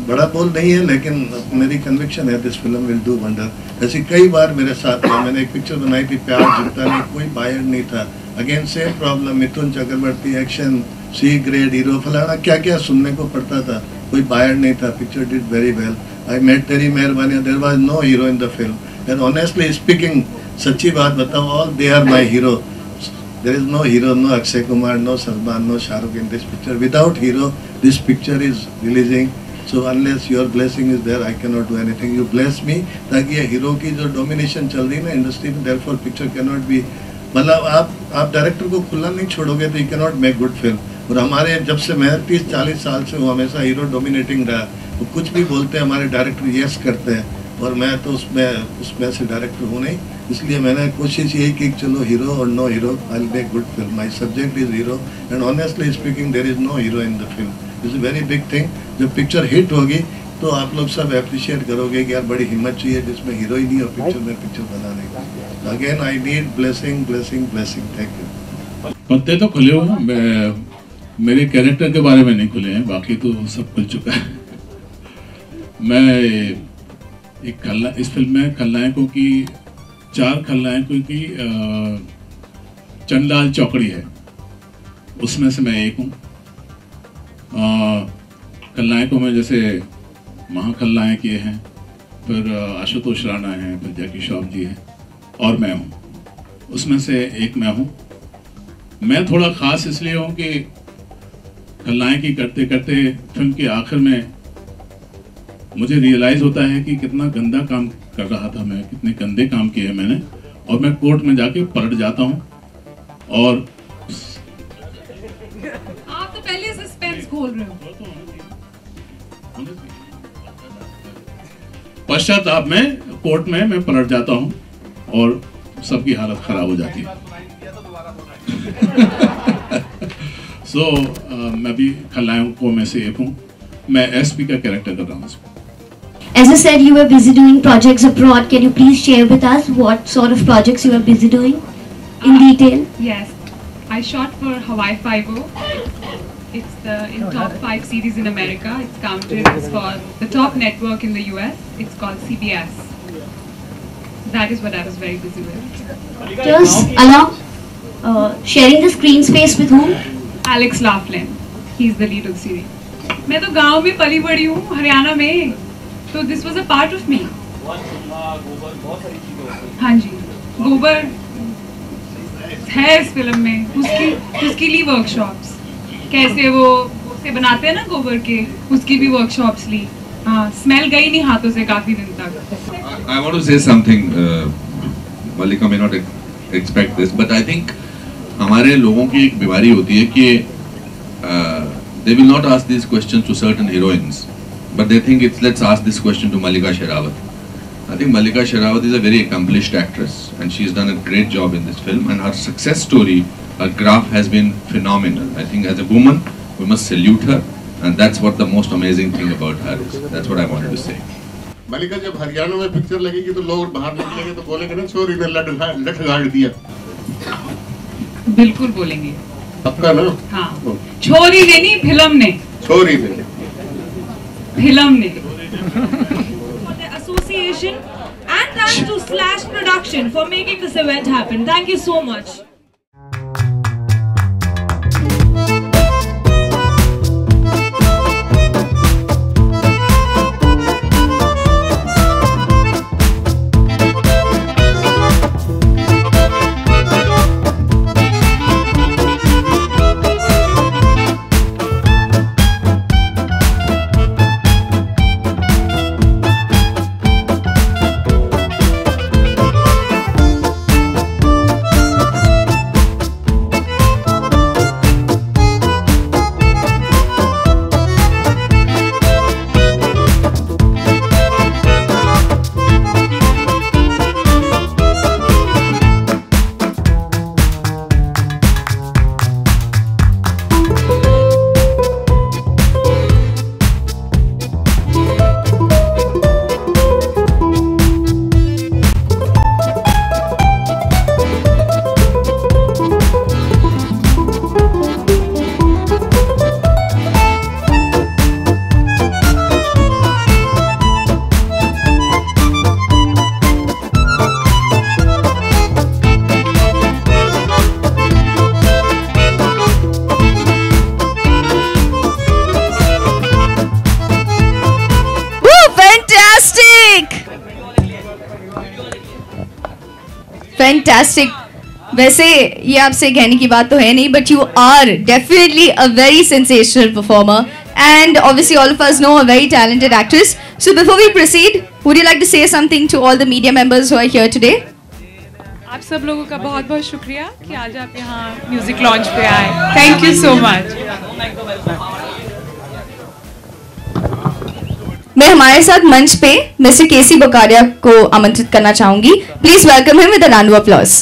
बड़ा बोल नहीं है लेकिन मेरी कन्विक्शन है this film will do wonder. ऐसी कई बार मेरे साथ हुआ। मैंने एक पिक्चर बनाई थी प्यार जीता नहीं, कोई बायर नहीं था। Again same problem, Mithun Chakraborty action, C grade hero, फलाना क्या क्या सुनने को पड़ता था, कोई बायर नहीं था। Picture did very well. I met Teri Meherbani, there was no hero in the film. And honestly speaking, सच्ची बात बताओ, all they are my hero. There is no hero, no Akshay Kumar, no Salman, no Shah Rukh in this picture. Without hero, this picture is releasing. So unless your blessing is there, I cannot do anything. You bless me, ताकि ये hero की जो domination चल रही है ना industry में, therefore picture cannot be, मतलब आप डायरेक्टर को खुला नहीं छोड़ोगे तो you cannot make good film. और हमारे जब से मैं 30-40 साल से हूँ, हमेशा हीरो डोमिनेटिंग रहा। तो कुछ भी बोलते हैं हमारे डायरेक्टर यस करते हैं, और मैं तो उसमें से डायरेक्टर हूँ नहीं। इसलिए मैंने कोशिश यही की चलो हीरो और no hero, I will make good film. My subject is hero, and honestly speaking there is no hero in the film. This is very big thing. जब पिक्चर हिट होगी तो आप लोग सब अप्रिशिएट करोगे कि यार बड़ी हिम्मत चाहिए जिसमें हीरो ही नहीं हो पिक्चर में, पिक्चर बनाने का। Again I need blessing blessing blessing. Thank you. पत्ते तो खुले हुए, मेरे कैरेक्टर के बारे में नहीं खुले हैं, बाकी तो सब खुल चुका है। मैं इस फिल्म में खलनायकों की 4 खलनायकों की चंडाल चौकड़ी है, उसमें से मैं एक हूँ। खलनायकों में जैसे महाखलनायक ये हैं, फिर आशुतोष राणा हैं, फिर जैकी श्रॉफ जी हैं, और मैं हूँ। उसमें से एक मैं हूँ। मैं थोड़ा ख़ास इसलिए हूँ कि खलनायकी करते करते फिल्म के आखिर में मुझे रियलाइज़ होता है कि कितना गंदा काम कर रहा था मैं, कितने गंदे काम किए मैंने, और मैं कोर्ट में जाके पलट जाता हूँ। और आप तो पहले सस्पेंस खोल रहे हो। पश्चाताप में कोर्ट में मैं पलट जाता हूँ और सबकी हालत खराब हो जाती है। मैं भी खलनायकों में से एक हूँ। मैं एसपी का कैरेक्टर कर रहा हूँ। As you said, you were busy doing projects abroad. Can you please share with us what sort of projects you were busy doing in detail? Yes, I shot for Hawaii Five-O. It's in top 5 series in America. It's counted as for the top network in the US. It's called CBS. That is what I was very busy with. Just along sharing the screen space with whom? Alex Laughlin. He's the lead of the series. मैं तो गांव में पली बड़ी हूँ, हरियाणा में। तो this was a part of me. हाँ जी, गोबर है इस फिल्म में, उसके लिए वर्कशॉप्स, कैसे वो उसे बनाते हैं ना गोबर के, उसकी भी वर्कशॉप्स ली। हाँ, स्मेल गई नहीं हाथों से काफी दिन तक। I want to say something. Malika may not expect this, but I think हमारे लोगों की एक बीमारी होती है कि they will not ask these questions to certain heroines, but they think it's let's ask this question to Malika Sherawat. I think Malika Sherawat is a very accomplished actress, and she's done a great job in this film. And her success story, her graph has been phenomenal. I think as a woman, we must salute her, and that's what the most amazing thing about her is. That's what I wanted to say. मलिका, जब हरियाणा में picture लगेगी तो लोग बाहर निकलेंगे तो बोलेंगे ना छोरी ने लठ गाड़ दिया। बिल्कुल बोलेंगे। पक्का ना? हाँ। छोरी ने नहीं, फिल्म ने। छोरी ने। फिल्म ने। For the association and thanks to Slash Production for making this event happen. Thank you so much. Fantastic. वैसे ये आपसे कहने की बात तो है नहीं, but you are definitely a very sensational performer and obviously all of us know a very talented actress. So before we proceed, would you like to say something to all the media members who are here today? आप सब लोगों का बहुत बहुत शुक्रिया कि आज आप यहाँ म्यूजिक लॉन्च पे आए। Thank you so much. मैं हमारे साथ मंच पे मिस्टर केसी बोकारिया को आमंत्रित करना चाहूंगी। Please welcome him with a round of applause.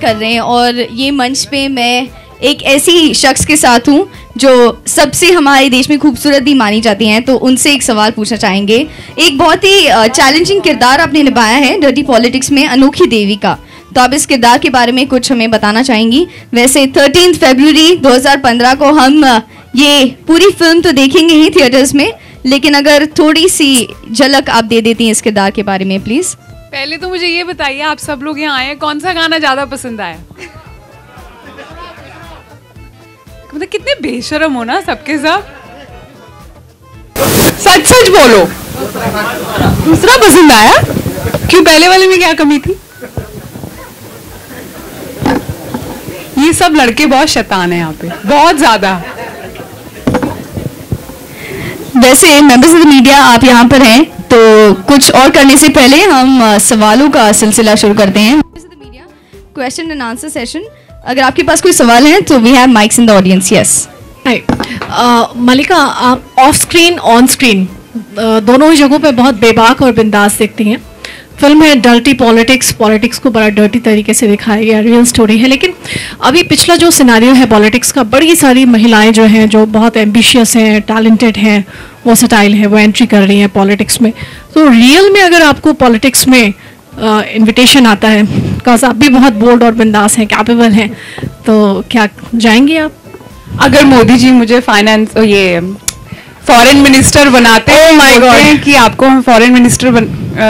कर रहे हैं और ये मंच पे मैं एक ऐसी शख्स के साथ हूँ जो सबसे हमारे देश में खूबसूरत भी मानी जाती हैं, तो उनसे एक सवाल पूछना चाहेंगे। एक बहुत ही चैलेंजिंग किरदार आपने निभाया है डर्टी पॉलिटिक्स में, अनोखी देवी का, तो आप इस किरदार के बारे में कुछ हमें बताना चाहेंगी। वैसे 13 फरवरी 2015 को हम ये पूरी फिल्म तो देखेंगे ही थिएटर्स में, लेकिन अगर थोड़ी सी झलक आप दे देती हैं इस किरदार के बारे में प्लीज़। पहले तो मुझे ये बताइए, आप सब लोग यहाँ आए, कौन सा गाना ज़्यादा पसंद आया? मतलब कितने बेशर्म हो ना सबके सब। सच सच बोलो, दूसरा पसंद आया? क्यों, पहले वाले में क्या कमी थी? ये सब लड़के बहुत शैतान है यहाँ पे, बहुत ज्यादा। वैसे मेंबर्स ऑफ द मीडिया आप यहाँ पर हैं, तो कुछ और करने से पहले हम सवालों का सिलसिला शुरू करते हैं। Question and answer session. अगर आपके पास कोई सवाल है तो we have mics in the audience. Yes Mallika, आप ऑफ स्क्रीन ऑन स्क्रीन दोनों ही जगहों पे बहुत बेबाक और बिंदास दिखती हैं। फिल्म है डर्टी पॉलिटिक्स, पॉलिटिक्स को बड़ा डर्टी तरीके से दिखाया गया, रियल स्टोरी है। लेकिन अभी पिछला जो सिनारियो है पॉलिटिक्स का, बड़ी सारी महिलाएं जो हैं, जो बहुत एम्बिशियस हैं, टैलेंटेड हैं, वर्सेटाइल हैं, वो एंट्री कर रही हैं पॉलिटिक्स में। तो रियल में अगर आपको पॉलिटिक्स में इनविटेशन आता है, बिकॉज आप भी बहुत बोल्ड और बिंदास हैं, कैपेबल हैं, तो क्या जाएंगे आप? अगर मोदी जी मुझे फाइनेंस ये फॉरेन मिनिस्टर बनाते हैं कि आपको हम फॉरेन मिनिस्टर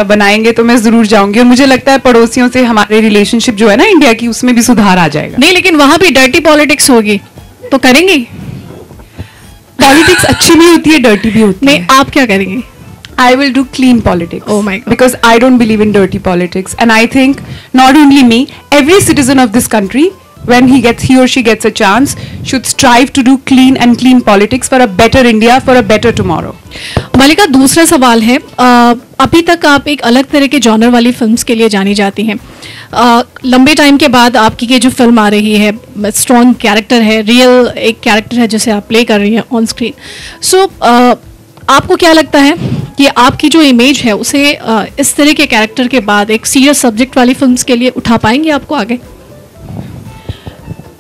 बनाएंगे, तो मैं जरूर जाऊंगी। और मुझे लगता है पड़ोसियों से हमारे रिलेशनशिप जो है ना इंडिया की, उसमें भी सुधार आ जाएगा। नहीं, लेकिन वहां भी डर्टी पॉलिटिक्स होगी तो करेंगे? पॉलिटिक्स अच्छी भी होती है, डर्टी भी होती है। नहीं, आप क्या करेंगे? I will do clean politics. Oh my God. Because I don't believe in dirty politics, and I think not only me, every citizen of this country, when he or she gets a chance, should strive to do clean politics for a better India, for a better tomorrow. मलिका, दूसरा सवाल है, अभी तक आप एक अलग तरह के जॉनर वाली फिल्म्स के लिए जानी जाती हैं। लंबे टाइम के बाद आपकी ये जो फिल्म आ रही है, स्ट्रॉन्ग कैरेक्टर है, रियल एक कैरेक्टर है जिसे आप प्ले कर रही हैं ऑन स्क्रीन। सो आपको क्या लगता है कि आपकी जो इमेज है उसे इस तरह के कैरेक्टर के बाद एक सीरियस सब्जेक्ट वाली फिल्म्स के लिए उठा पाएंगे आपको आगे?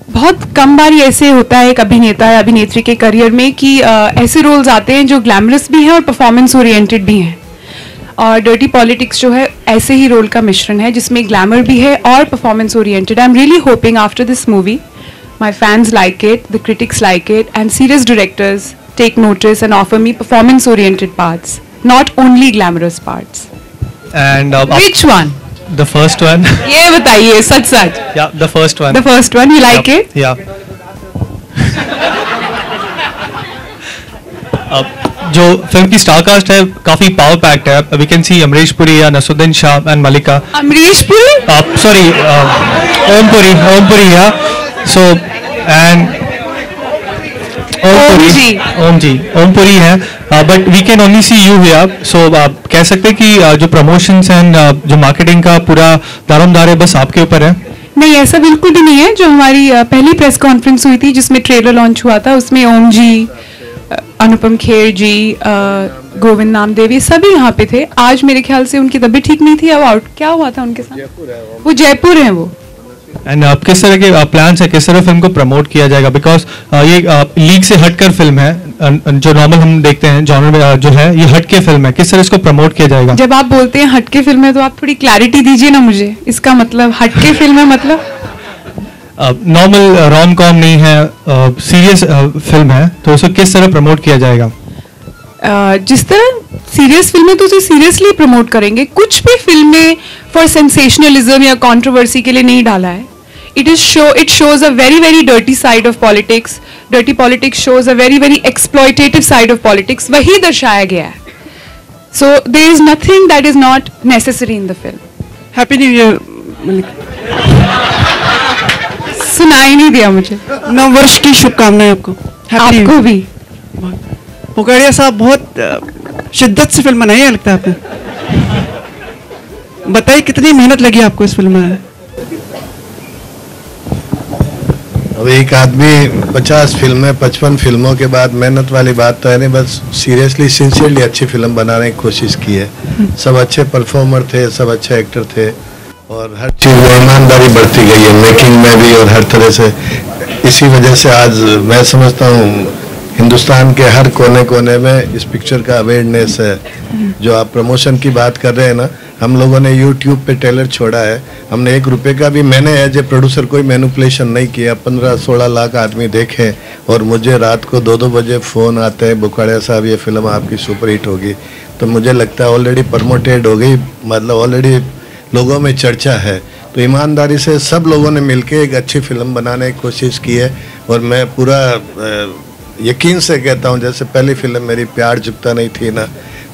बहुत कम बार ये ऐसे होता है एक अभिनेता या अभिनेत्री के करियर में कि ऐसे रोल्स आते हैं जो ग्लैमरस भी हैं और परफॉर्मेंस ओरिएंटेड भी हैं, और डर्टी पॉलिटिक्स जो है ऐसे ही रोल का मिश्रण है जिसमें ग्लैमर भी है और performance oriented. I am really hoping after this movie my fans like it, the critics like it, and serious directors take notice and offer me performance oriented parts, not only glamorous parts. And which one? The first one. ये बताइए सच सच। Yeah, the first one. The first one, you like it? Yeah. जो film की star cast है काफी power packed है। We can see Amrish Puri या Nasruddin Shah and Malika. Amrish Puri? Sorry, Om Puri या। So and ओम पुरी है, but we can only see you here. So आप कह सकते हैं कि जो प्रमोशंस एंड जो मार्केटिंग का पूरा दारोमदार है बस आपके ऊपर है? नहीं, ऐसा बिल्कुल भी नहीं है। जो हमारी पहली प्रेस कॉन्फ्रेंस हुई थी जिसमें ट्रेलर लॉन्च हुआ था, उसमें ओम जी, अनुपम खेर जी, गोविंद नामदेव, ये सभी यहाँ पे थे। आज मेरे ख्याल से उनकी तबीयत ठीक नहीं थी, अब आउट क्या हुआ था उनके साथ? वो जयपुर हैं वो। एंड किस तरह के प्लान्स है, किस तरह फिल्म को प्रमोट किया जाएगा? बिकॉज ये लीग से हटकर फिल्म है, जो नॉर्मल हम देखते हैं जॉनर में जो है ये हटके फिल्म है, किस तरह इसको प्रमोट किया जाएगा? जब आप बोलते हैं हटके फिल्म है तो आप थोड़ी क्लैरिटी दीजिए ना मुझे, इसका मतलब हटके फिल्म है मतलब? नॉर्मल रोम कॉम नहीं है, सीरियस फिल्म है, तो उसको किस तरह प्रमोट किया जाएगा? जिस तरह सीरियस फिल्में तो उसे सीरियसली प्रमोट करेंगे। कुछ भी फिल्में फॉर सेंसेशनलिज्म या कंट्रोवर्सी के लिए नहीं डाला है। It shows a very very dirty side of politics. Dirty politics shows a very very exploitative side of politics. वही दर्शाया गया है। So there is nothing that is not necessary in the film. Happy New Year. सुनाई नहीं दिया मुझे। नव वर्ष की शुभकामनाएं आपको। आपको भी। पोकाड़िया साहब, बहुत शिद्दत से फिल्म बनाई है लगता है आपने। बताइए कितनी मेहनत लगी आपको इस फिल्म में? अब एक आदमी 50 फिल्में 55 फिल्मों के बाद मेहनत वाली बात तो है नहीं, बस सीरियसली सिंसियरली अच्छी फिल्म बनाने की कोशिश की है। सब अच्छे परफॉर्मर थे, सब अच्छे एक्टर थे, और हर चीज़ में ईमानदारी बढ़ती गई है, मेकिंग में भी और हर तरह से। इसी वजह से आज मैं समझता हूँ हिंदुस्तान के हर कोने कोने में इस पिक्चर का अवेयरनेस है। जो आप प्रमोशन की बात कर रहे हैं ना, हम लोगों ने YouTube पे ट्रेलर छोड़ा है, हमने 1 रुपये का भी, मैंने एज ए प्रोड्यूसर कोई मैनिपुलेशन नहीं किया। 15-16 लाख आदमी देखे, और मुझे रात को 2-2 बजे फ़ोन आते हैं, बुखाड़िया साहब ये फिल्म आपकी सुपर हिट होगी। तो मुझे लगता है ऑलरेडी प्रमोटेड हो गई, मतलब ऑलरेडी लोगों में चर्चा है। तो ईमानदारी से सब लोगों ने मिलकर एक अच्छी फिल्म बनाने की कोशिश की है, और मैं पूरा यकीन से कहता हूँ जैसे पहली फिल्म मेरी प्यार झुकता नहीं थी ना,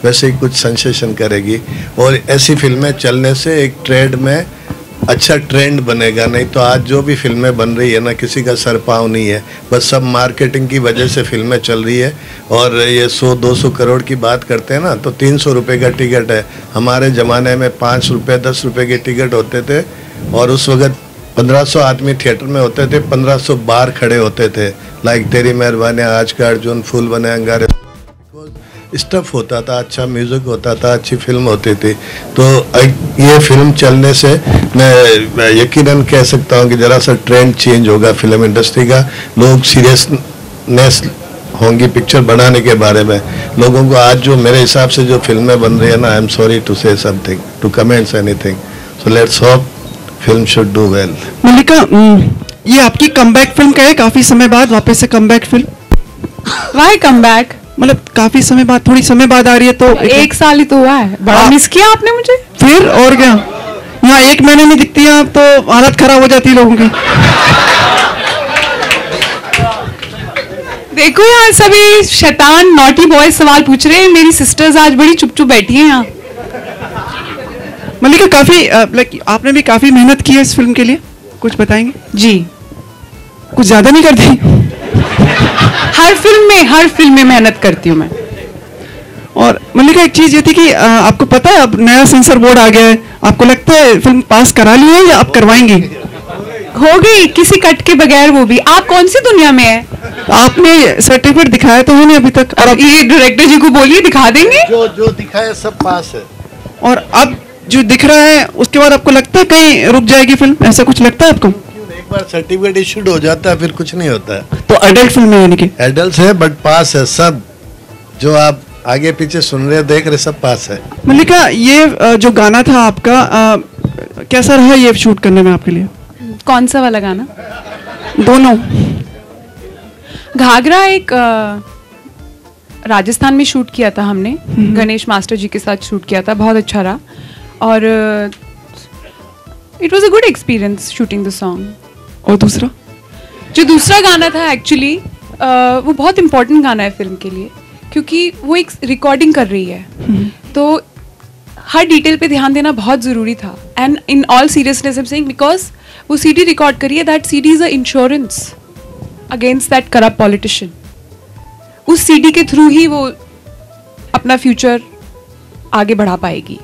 वैसे ही कुछ सेंसेशन करेगी। और ऐसी फिल्में चलने से एक ट्रेड में अच्छा ट्रेंड बनेगा। नहीं तो आज जो भी फिल्में बन रही है ना, किसी का सर पाँव नहीं है, बस सब मार्केटिंग की वजह से फिल्में चल रही है। और ये 100-200 करोड़ की बात करते हैं ना, तो 300 रुपये का टिकट है। हमारे ज़माने में 5 रुपये 10 रुपये के टिकट होते थे, और उस वक्त 1500 आदमी थिएटर में होते थे, 1500 बार खड़े होते थे। लाइक तेरी मेहरबानी, आज का अर्जुन, फूल बने अंगारे, स्टफ होता था, अच्छा म्यूजिक होता था, अच्छी फिल्म होती थी। तो ये फिल्म चलने से मैं यकीनन कह सकता हूँ कि जरा सा ट्रेंड चेंज होगा फिल्म इंडस्ट्री का। लोग सीरियसनेस होंगी पिक्चर बनाने के बारे में। लोगों को आज जो मेरे हिसाब से जो फिल्में बन रही है ना, I am sorry to say something, to comments anything, so let's hope film should do well. Mallika, ये आपकी कमबैक फिल्म का है, काफी समय बाद वापस से कमबैक फिल्म। Y comeback? मतलब काफी समय बाद, थोड़ी समय बाद आ रही है, तो 1 साल ही तो हुआ है। बड़ा मिस किया आपने मुझे। फिर और क्या, यहाँ 1 महीने में दिखती है आप तो हालत खराब हो जाती है लोगों की। देखो यार सभी शैतान नॉटी बॉयज सवाल पूछ रहे हैं, मेरी सिस्टर्स आज बड़ी चुप चुप बैठी हैं यहाँ। मल्लिका काफी आपने भी काफी मेहनत की है इस फिल्म के लिए, कुछ बताएंगे? जी। कुछ ज्यादा नहीं करती? हर फिल्म में मेहनत करती हूँ मैं। और मल्लिका एक चीज ये थी कि आपको पता है अब नया सेंसर बोर्ड आ गया है, आपको लगता है फिल्म पास करा ली है या आप करवाएंगी? हो गई किसी कट के बगैर वो भी। आप कौन सी दुनिया में है? आपने सर्टिफिकेट दिखाया तो है नहीं अभी तक। और ये डायरेक्टर जी को बोलिए दिखा देंगे। जो दिखाया सब पास है। और अब जो दिख रहा है उसके बाद आपको लगता है कहीं रुक जाएगी फिल्म, ऐसा कुछ लगता है आपको? एक बार सर्टिफिकेट इशूड हो जाता है फिर कुछ नहीं होता है। तो एडल्ट फिल्म है यानी कि? एडल्ट है बट पास है सब, जो आप आगे पीछे सुन रहे देख रहे सब पास है। मल्लिका ये जो गाना था आपका कैसा रहा ये शूट करने में आपके लिए? कौन सा वाला गाना? दोनों। घाघरा एक राजस्थान में शूट किया था हमने, गणेश मास्टर जी के साथ शूट किया था, बहुत अच्छा रहा। और it was a good experience shooting the song. और दूसरा जो दूसरा गाना था एक्चुअली वो बहुत इम्पोर्टेंट गाना है फिल्म के लिए, क्योंकि वो एक रिकॉर्डिंग कर रही है, तो हर डिटेल पे ध्यान देना बहुत ज़रूरी था। And in all seriousness I am saying because वो सीडी रिकॉर्ड करी है, that CD is a insurance against that corrupt politician. उस सीडी के थ्रू ही वो अपना फ्यूचर आगे बढ़ा पाएगी,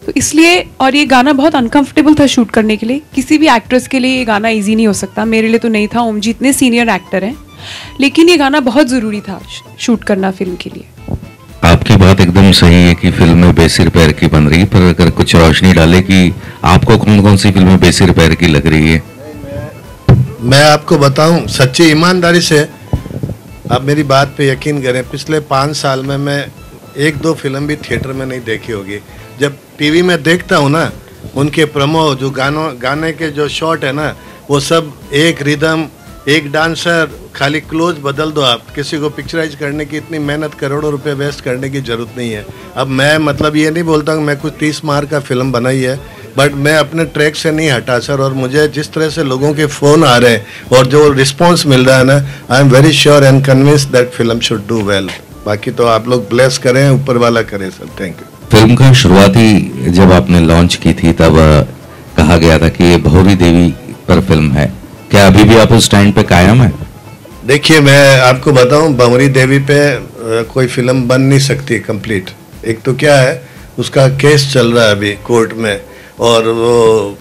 तो इसलिए। और ये गाना बहुत अनकंफर्टेबल था शूट करने के लिए, किसी भी एक्ट्रेस के लिए ये गाना इजी नहीं हो सकता, मेरे लिए तो नहीं था। ओम जी इतने सीनियर एक्टर हैं, लेकिन ये गाना बहुत ज़रूरी था शूट करना फिल्म के लिए। आपकी बात एकदम सही है कि फिल्में बेसिर पैर की बन रही है, पर अगर कुछ रोशनी डाले कि आपको कौन कौन सी फिल्में बेसिर पैर की लग रही है? मैं आपको बताऊं सच्ची ईमानदारी से, आप मेरी बात पे यकीन करें, पिछले 5 साल में मैं 1-2 फिल्म भी थिएटर में नहीं देखी होगी। जब टीवी में देखता हूँ ना, उनके प्रोमो जो गाने के जो शॉट है ना, वो सब एक रिदम, एक डांसर, खाली क्लोज बदल दो आप। किसी को पिक्चराइज करने की इतनी मेहनत करोड़ों रुपए वेस्ट करने की जरूरत नहीं है। अब मैं मतलब ये नहीं बोलता हूँ मैं कुछ 30 मार का फिल्म बनाई है, बट मैं अपने ट्रैक से नहीं हटा सर। और मुझे जिस तरह से लोगों के फ़ोन आ रहे हैं और जो रिस्पॉन्स मिल रहा है ना, I am very sure and convinced that film should do well. बाकी तो आप लोग ब्लेस करें, ऊपर वाला करे सर। Thank you. फिल्म का शुरुआती जब आपने लॉन्च की थी तब कहा गया था कि ये भौरी देवी पर फिल्म है, क्या अभी भी आप उस स्टैंड पे कायम है? देखिए मैं आपको बताऊं, भंवरी देवी पे कोई फिल्म बन नहीं सकती कंप्लीट। एक तो क्या है, उसका केस चल रहा है अभी कोर्ट में, और वो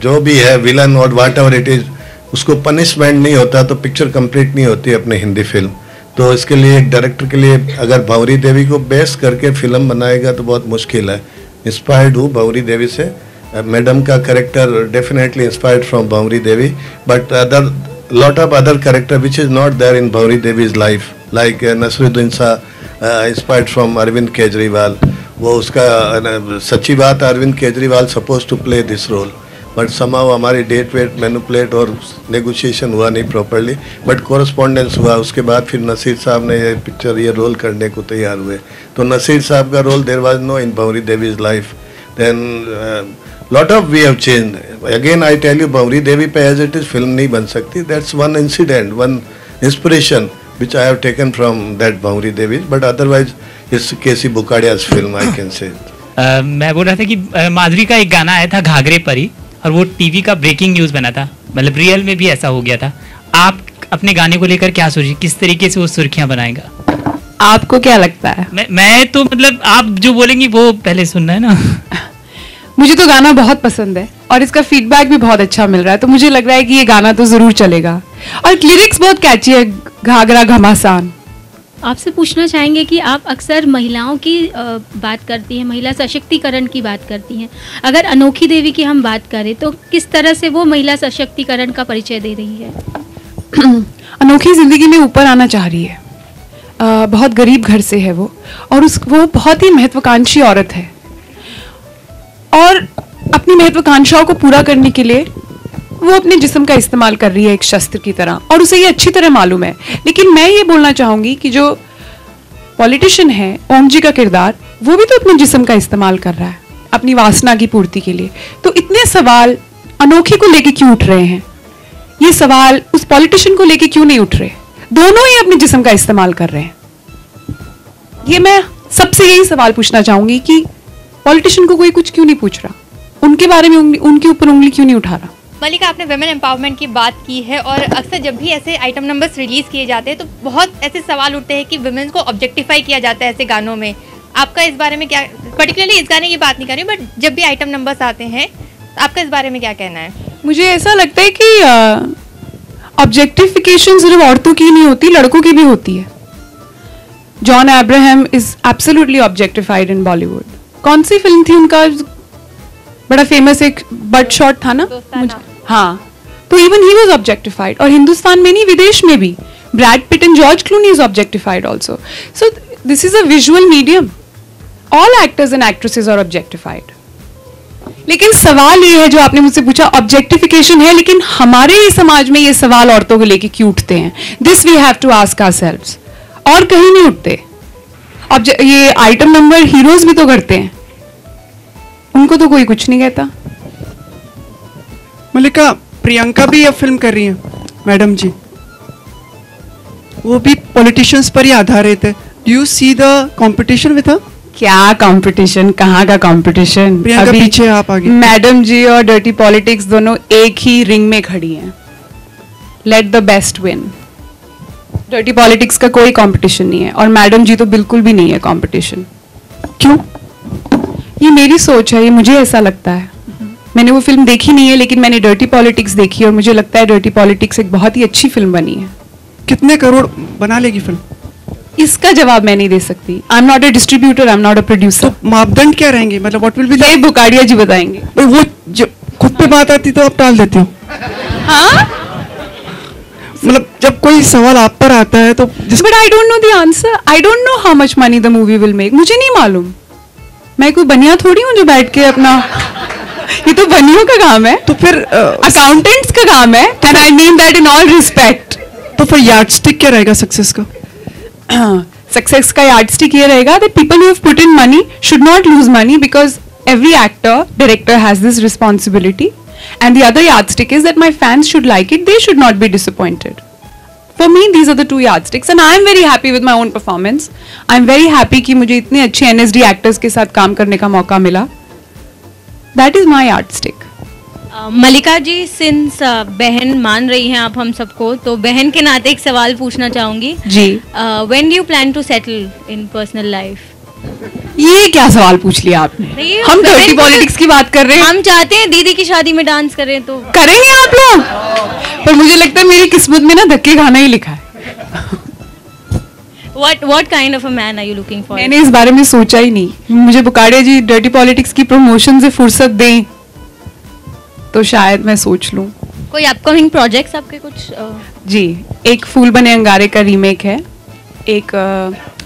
जो भी है विलन और व्हाट एवर इट इज, उसको पनिशमेंट नहीं होता तो पिक्चर कंप्लीट नहीं होती अपनी हिंदी फिल्म। तो इसके लिए एक डायरेक्टर के लिए अगर भंवरी देवी को बेस करके फिल्म बनाएगा तो बहुत मुश्किल है। इंस्पायर्ड हूँ भंवरी देवी से, मैडम का character definitely inspired from Bhanwari Devi, but other lot of other character which is not there in Bhauri Devi's life, like Nasruddin Shah, inspired from Arvind Kejriwal. वो उसका सच्ची बात, Arvind Kejriwal supposed to play this role, but somehow हमारी date वेट manipulate और negotiation हुआ नहीं properly, but correspondence हुआ। उसके बाद फिर नसीर साहब ने ये पिक्चर ये रोल करने को तैयार हुए, तो नसीर साहब का role there was no in Bhauri Devi's life. Then lot of we have changed. Again I tell you, Bhauri Devi पे as it is film नहीं बन सकती. That's one incident, one inspiration which I have taken from that Bhauri Devi. But otherwise it's K.C. Bukadia's film, I can say. मैं बोल रहा था कि माधुरी का एक गाना आया था घाघरे परी, और वो टीवी का ब्रेकिंग न्यूज़ बना था, मतलब रियल में भी ऐसा हो गया था। आप अपने गाने को लेकर क्या सोचिए, किस तरीके से वो सुर्खियाँ बनाएगा? आपको क्या लगता है? मैं तो मतलब आप जो बोलेंगी वो पहले सुनना है ना। मुझे तो गाना बहुत पसंद है और इसका फीडबैक भी बहुत अच्छा मिल रहा है, तो मुझे लग रहा है कि ये गाना तो जरूर चलेगा। और लिरिक्स बहुत कैची है, घाघरा घमासान। आपसे पूछना चाहेंगे कि आप अक्सर महिलाओं की बात करती हैं, महिला सशक्तिकरण की बात करती हैं। अगर अनोखी देवी की हम बात करें तो किस तरह से वो महिला सशक्तिकरण का परिचय दे रही है? अनोखी जिंदगी में ऊपर आना चाह रही है, बहुत गरीब घर से है वो, और वो बहुत ही महत्वाकांक्षी औरत है, और अपनी महत्वाकांक्षाओं को पूरा करने के लिए वो अपने जिस्म का इस्तेमाल कर रही है एक शस्त्र की तरह, और उसे ये अच्छी तरह मालूम है। लेकिन मैं ये बोलना चाहूंगी कि जो पॉलिटिशियन है ओम जी का किरदार, वो भी तो अपने जिस्म का इस्तेमाल कर रहा है अपनी वासना की पूर्ति के लिए। तो इतने सवाल अनोखी को लेके क्यों उठ रहे हैं? ये सवाल उस पॉलिटिशियन को लेके क्यों नहीं उठ रहे? दोनों ही अपने जिस्म का इस्तेमाल कर रहे हैं। ये मैं सबसे यही सवाल पूछना चाहूंगी कि पॉलिटिशियन को कोई कुछ क्यों नहीं पूछ रहा, उनके बारे में उनके ऊपर उंगली क्यों नहीं उठा रहा। मलिका, आपने वुमेन एम्पावरमेंट की बात की है और अक्सर जब भी ऐसे आइटम नंबर्स रिलीज किए जाते हैं तो बहुत ऐसे सवाल उठते हैं कि वुमेन को ऑब्जेक्टिफाई किया जाता है ऐसे गानों में। आपका इस बारे में क्या, पर्टिकुलरली इस गाने की बात नहीं कर रही बट जब भी आइटम नंबर्स आते हैं आपका इस बारे में क्या कहना है? मुझे ऐसा लगता है कि ऑब्जेक्टिफिकेशन सिर्फ औरतों की नहीं होती, लड़कों की भी होती है। John Abraham is absolutely objectified in Bollywood. कौन सी फिल्म थी उनका बड़ा फेमस, एक बट शॉट था ना, हाँ, तो इवन ही वाज ऑब्जेक्टिफाइड। और हिंदुस्तान में नहीं, विदेश में भी Brad Pitt and George Clooney is objectified also. So this is a visual medium, all actors and actresses are objectified. लेकिन सवाल ये है जो आपने मुझसे पूछा, ऑब्जेक्टिफिकेशन है, लेकिन हमारे ही समाज में ये सवाल औरतों को लेके क्यों उठते हैं? This we have to ask ourselves. और कहीं नहीं उठते। अब ये आइटम नंबर हीरोज भी तो करते हैं, उनको तो कोई कुछ नहीं कहता। मलिका, प्रियंका भी अब फिल्म कर रही है मैडम जी, वो भी पॉलिटिशियंस पर ही आधारित है। Do you see the competition with her? क्या कंपटीशन, कहाँ का कंपटीशन? प्रियंका पीछे, आप आगे। मैडम जी और डर्टी पॉलिटिक्स दोनों एक ही रिंग में खड़ी हैं। Let the best win. Dirty politics का कोई कंपटीशन नहीं है और मैडम जी तो बिल्कुल भी नहीं है कंपटीशन। क्यों? ये मेरी सोच है, ये मुझे ऐसा लगता है। मैंने वो फिल्म देखी नहीं है, लेकिन मैंने डर्टी पॉलिटिक्स देखी और मुझे लगता है डर्टी पॉलिटिक्स एक बहुत ही अच्छी फिल्म बनी है। कितने करोड़ बना लेगी फिल्म? इसका जवाब मैं नहीं दे सकती। I am not a distributor, I am not a producer. तो मापदंड क्या रहेंगे, मतलब व्हाट विल बी द? बुकाड़िया जी बताएंगे। वो जो खुद पे बात आती तो आप टाल देते हो। हाँ, मतलब जब कोई सवाल आप पर आता है तो but I don't know the answer. I don't know how much money the movie will make. मुझे नहीं मालूम, मैं कोई बनिया थोड़ी हूँ जो बैठ के अपना, ये तो बनियों का काम है, तो फिर अकाउंटेंट्स का काम है, and I mean that in all respect. तो फिर यार्डस्टिक क्या रहेगा सक्सेस का? सक्सेस का यार्डस्टिक ये रहेगा that people who have put in money should not lose money, because every actor, director has this responsibility, and the other yardstick is that my fans should like it, they should not be disappointed. For me, these are the two yardsticks, and I am very happy with my own performance. I am very happy कि मुझे इतने अच्छे NSD actors के साथ काम करने का मौका मिला. That is my yardstick. Mallika ji, since बहन मान रही हैं आप हम सबको, तो बहन के नाते एक सवाल पूछना चाहूंगी जी। When do you plan to settle in personal life? ये क्या सवाल पूछ लिया आपने? हम डर्टी पॉलिटिक्स की बात कर रहे हैं। हम चाहते हैं दीदी की शादी में डांस करें, तो करेंगे आप लोग, पर मुझे लगता है मेरी किस्मत में ना धक्के खाना ही लिखा है। What kind of a man are you looking for? मैंने इस बारे में सोचा ही नहीं। मुझे बुकाड़िया जी डर्टी पॉलिटिक्स की प्रमोशन से फुर्सत दें तो शायद मैं सोच लूं। कोई अपकमिंग प्रोजेक्ट्स आपके कुछ? जी, एक फूल बने अंगारे का रीमेक है, एक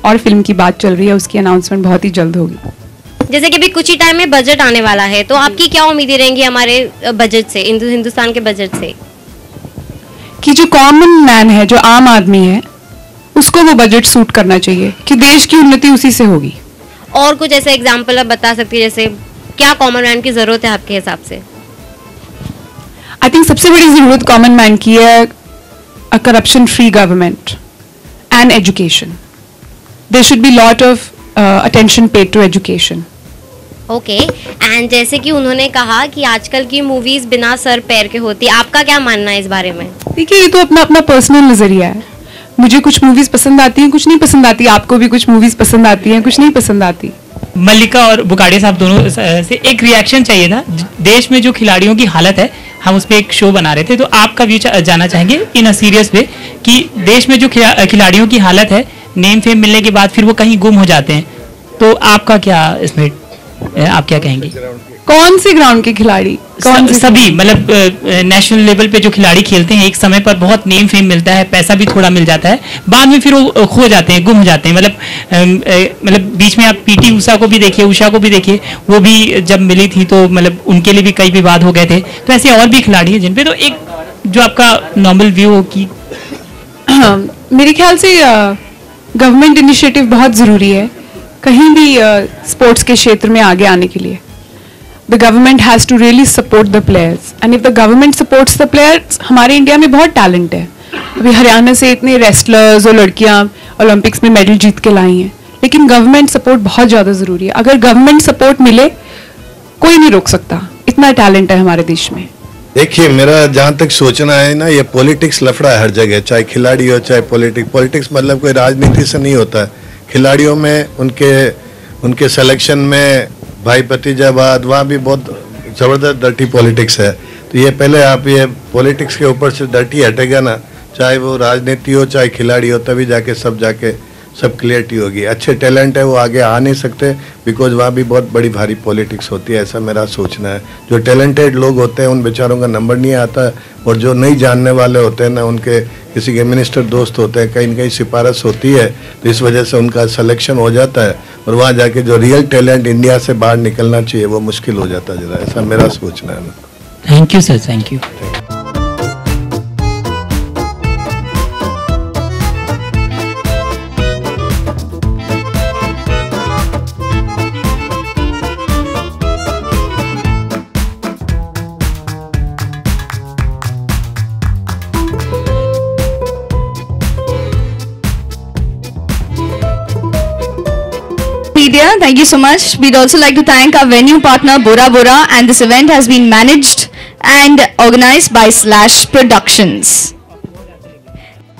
और फिल्म की बात चल रही है, उसकी अनाउंसमेंट बहुत ही जल्द होगी। जैसे कि अभी कुछ ही टाइम में बजट आने वाला है, तो आपकी क्या उम्मीदें रहेंगी हमारे बजट से, हिंदुस्तान के बजट से? कि जो कॉमन मैन है, जो आम आदमी है, उसको वो बजट सूट करना चाहिए कि देश की उन्नति उसी से होगी। और कुछ ऐसे एग्जांपल आप बता सकती है, जैसे क्या कॉमन मैन की जरूरत है आपके हिसाब से? आई थिंक सबसे बड़ी जरूरत कॉमन मैन की है a corruption free government and education. There should be lot of attention paid to education. Okay, and जैसे कि उन्होंने कहा कि आजकल की मूवीज बिना सर पैर के होती, आपका क्या मानना है इस बारे में? देखिए, ये तो अपना अपना पर्सनल नजरिया है। मुझे कुछ मूवीज पसंद आती हैं, कुछ नहीं पसंद आती। आपको भी कुछ मूवीज पसंद आती हैं, कुछ नहीं पसंद आती। मल्लिका और बुकाड़िया साहब दोनों से एक रिएक्शन चाहिए था। देश में जो खिलाड़ियों की हालत है, हम उस पर एक शो बना रहे थे, तो आपका व्यू जानना चाहेंगे इन अ सीरियस वे कि देश में जो खिलाड़ियों की हालत है, नेम फेम मिलने के बाद फिर वो कहीं गुम हो जाते हैं, तो आपका क्या इसमें, आप क्या कहेंगे? कौन से ग्राउंड के खिलाड़ी? सभी, मतलब नेशनल लेवल पे जो खिलाड़ी खेलते हैं, एक समय पर बहुत नेम फेम मिलता है, पैसा भी थोड़ा मिल जाता है, बाद में फिर वो खो जाते हैं, गुम हो जाते हैं। मतलब बीच में आप पीटी उषा को भी देखिए, उषा को भी देखिए, वो भी जब मिली थी तो मतलब उनके लिए भी कई विवाद हो गए थे। तो ऐसे और भी खिलाड़ी हैं जिनपे, तो एक जो आपका नॉर्मल व्यू हो कि मेरे ख्याल से गवर्नमेंट इनिशिएटिव बहुत जरूरी है कहीं भी स्पोर्ट्स के क्षेत्र में आगे आने के लिए। The government has to really support the players, and if the government supports the players, हमारे इंडिया में बहुत टैलेंट है। अभी हरियाणा से इतने रेसलर्स और लड़कियां ओलंपिक्स में मेडल जीत के लाई हैं, लेकिन गवर्नमेंट सपोर्ट बहुत ज़्यादा ज़रूरी है। अगर गवर्नमेंट सपोर्ट मिले कोई नहीं रोक सकता, इतना टैलेंट है हमारे देश में। देखिए, मेरा जहाँ तक सोचना है ना, ये पॉलिटिक्स लफड़ा है हर जगह, चाहे खिलाड़ी हो चाहे पॉलिटिक्स मतलब कोई राजनीति से नहीं होता है। खिलाड़ियों में उनके सिलेक्शन में भाई भतीजावाद, वहाँ भी बहुत ज़बरदस्त डर्टी पॉलिटिक्स है। तो ये पहले आप ये पॉलिटिक्स के ऊपर से डर्टी हटेगा ना, चाहे वो राजनीति हो चाहे खिलाड़ी हो, तभी जाके सब क्लियरिटी होगी। अच्छे टैलेंट है वो आगे आ नहीं सकते, बिकॉज वहाँ भी बहुत बड़ी भारी पॉलिटिक्स होती है, ऐसा मेरा सोचना है। जो टैलेंटेड लोग होते हैं उन बेचारों का नंबर नहीं आता, और जो नहीं जानने वाले होते हैं ना, उनके किसी के मिनिस्टर दोस्त होते हैं, कहीं न कहीं सिफारिश होती है, तो इस वजह से उनका सिलेक्शन हो जाता है, और वहाँ जाके जो रियल टैलेंट इंडिया से बाहर निकलना चाहिए वो मुश्किल हो जाता है जरा, ऐसा मेरा सोचना है। Thank you sir, thank you. Media, thank you so much. We'd also like to thank our venue partner Bora Bora, and this event has been managed and organized by Slash Productions.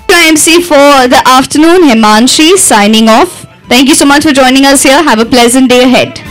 MC for the afternoon, Himanshi signing off. Thank you so much for joining us here. Have a pleasant day ahead.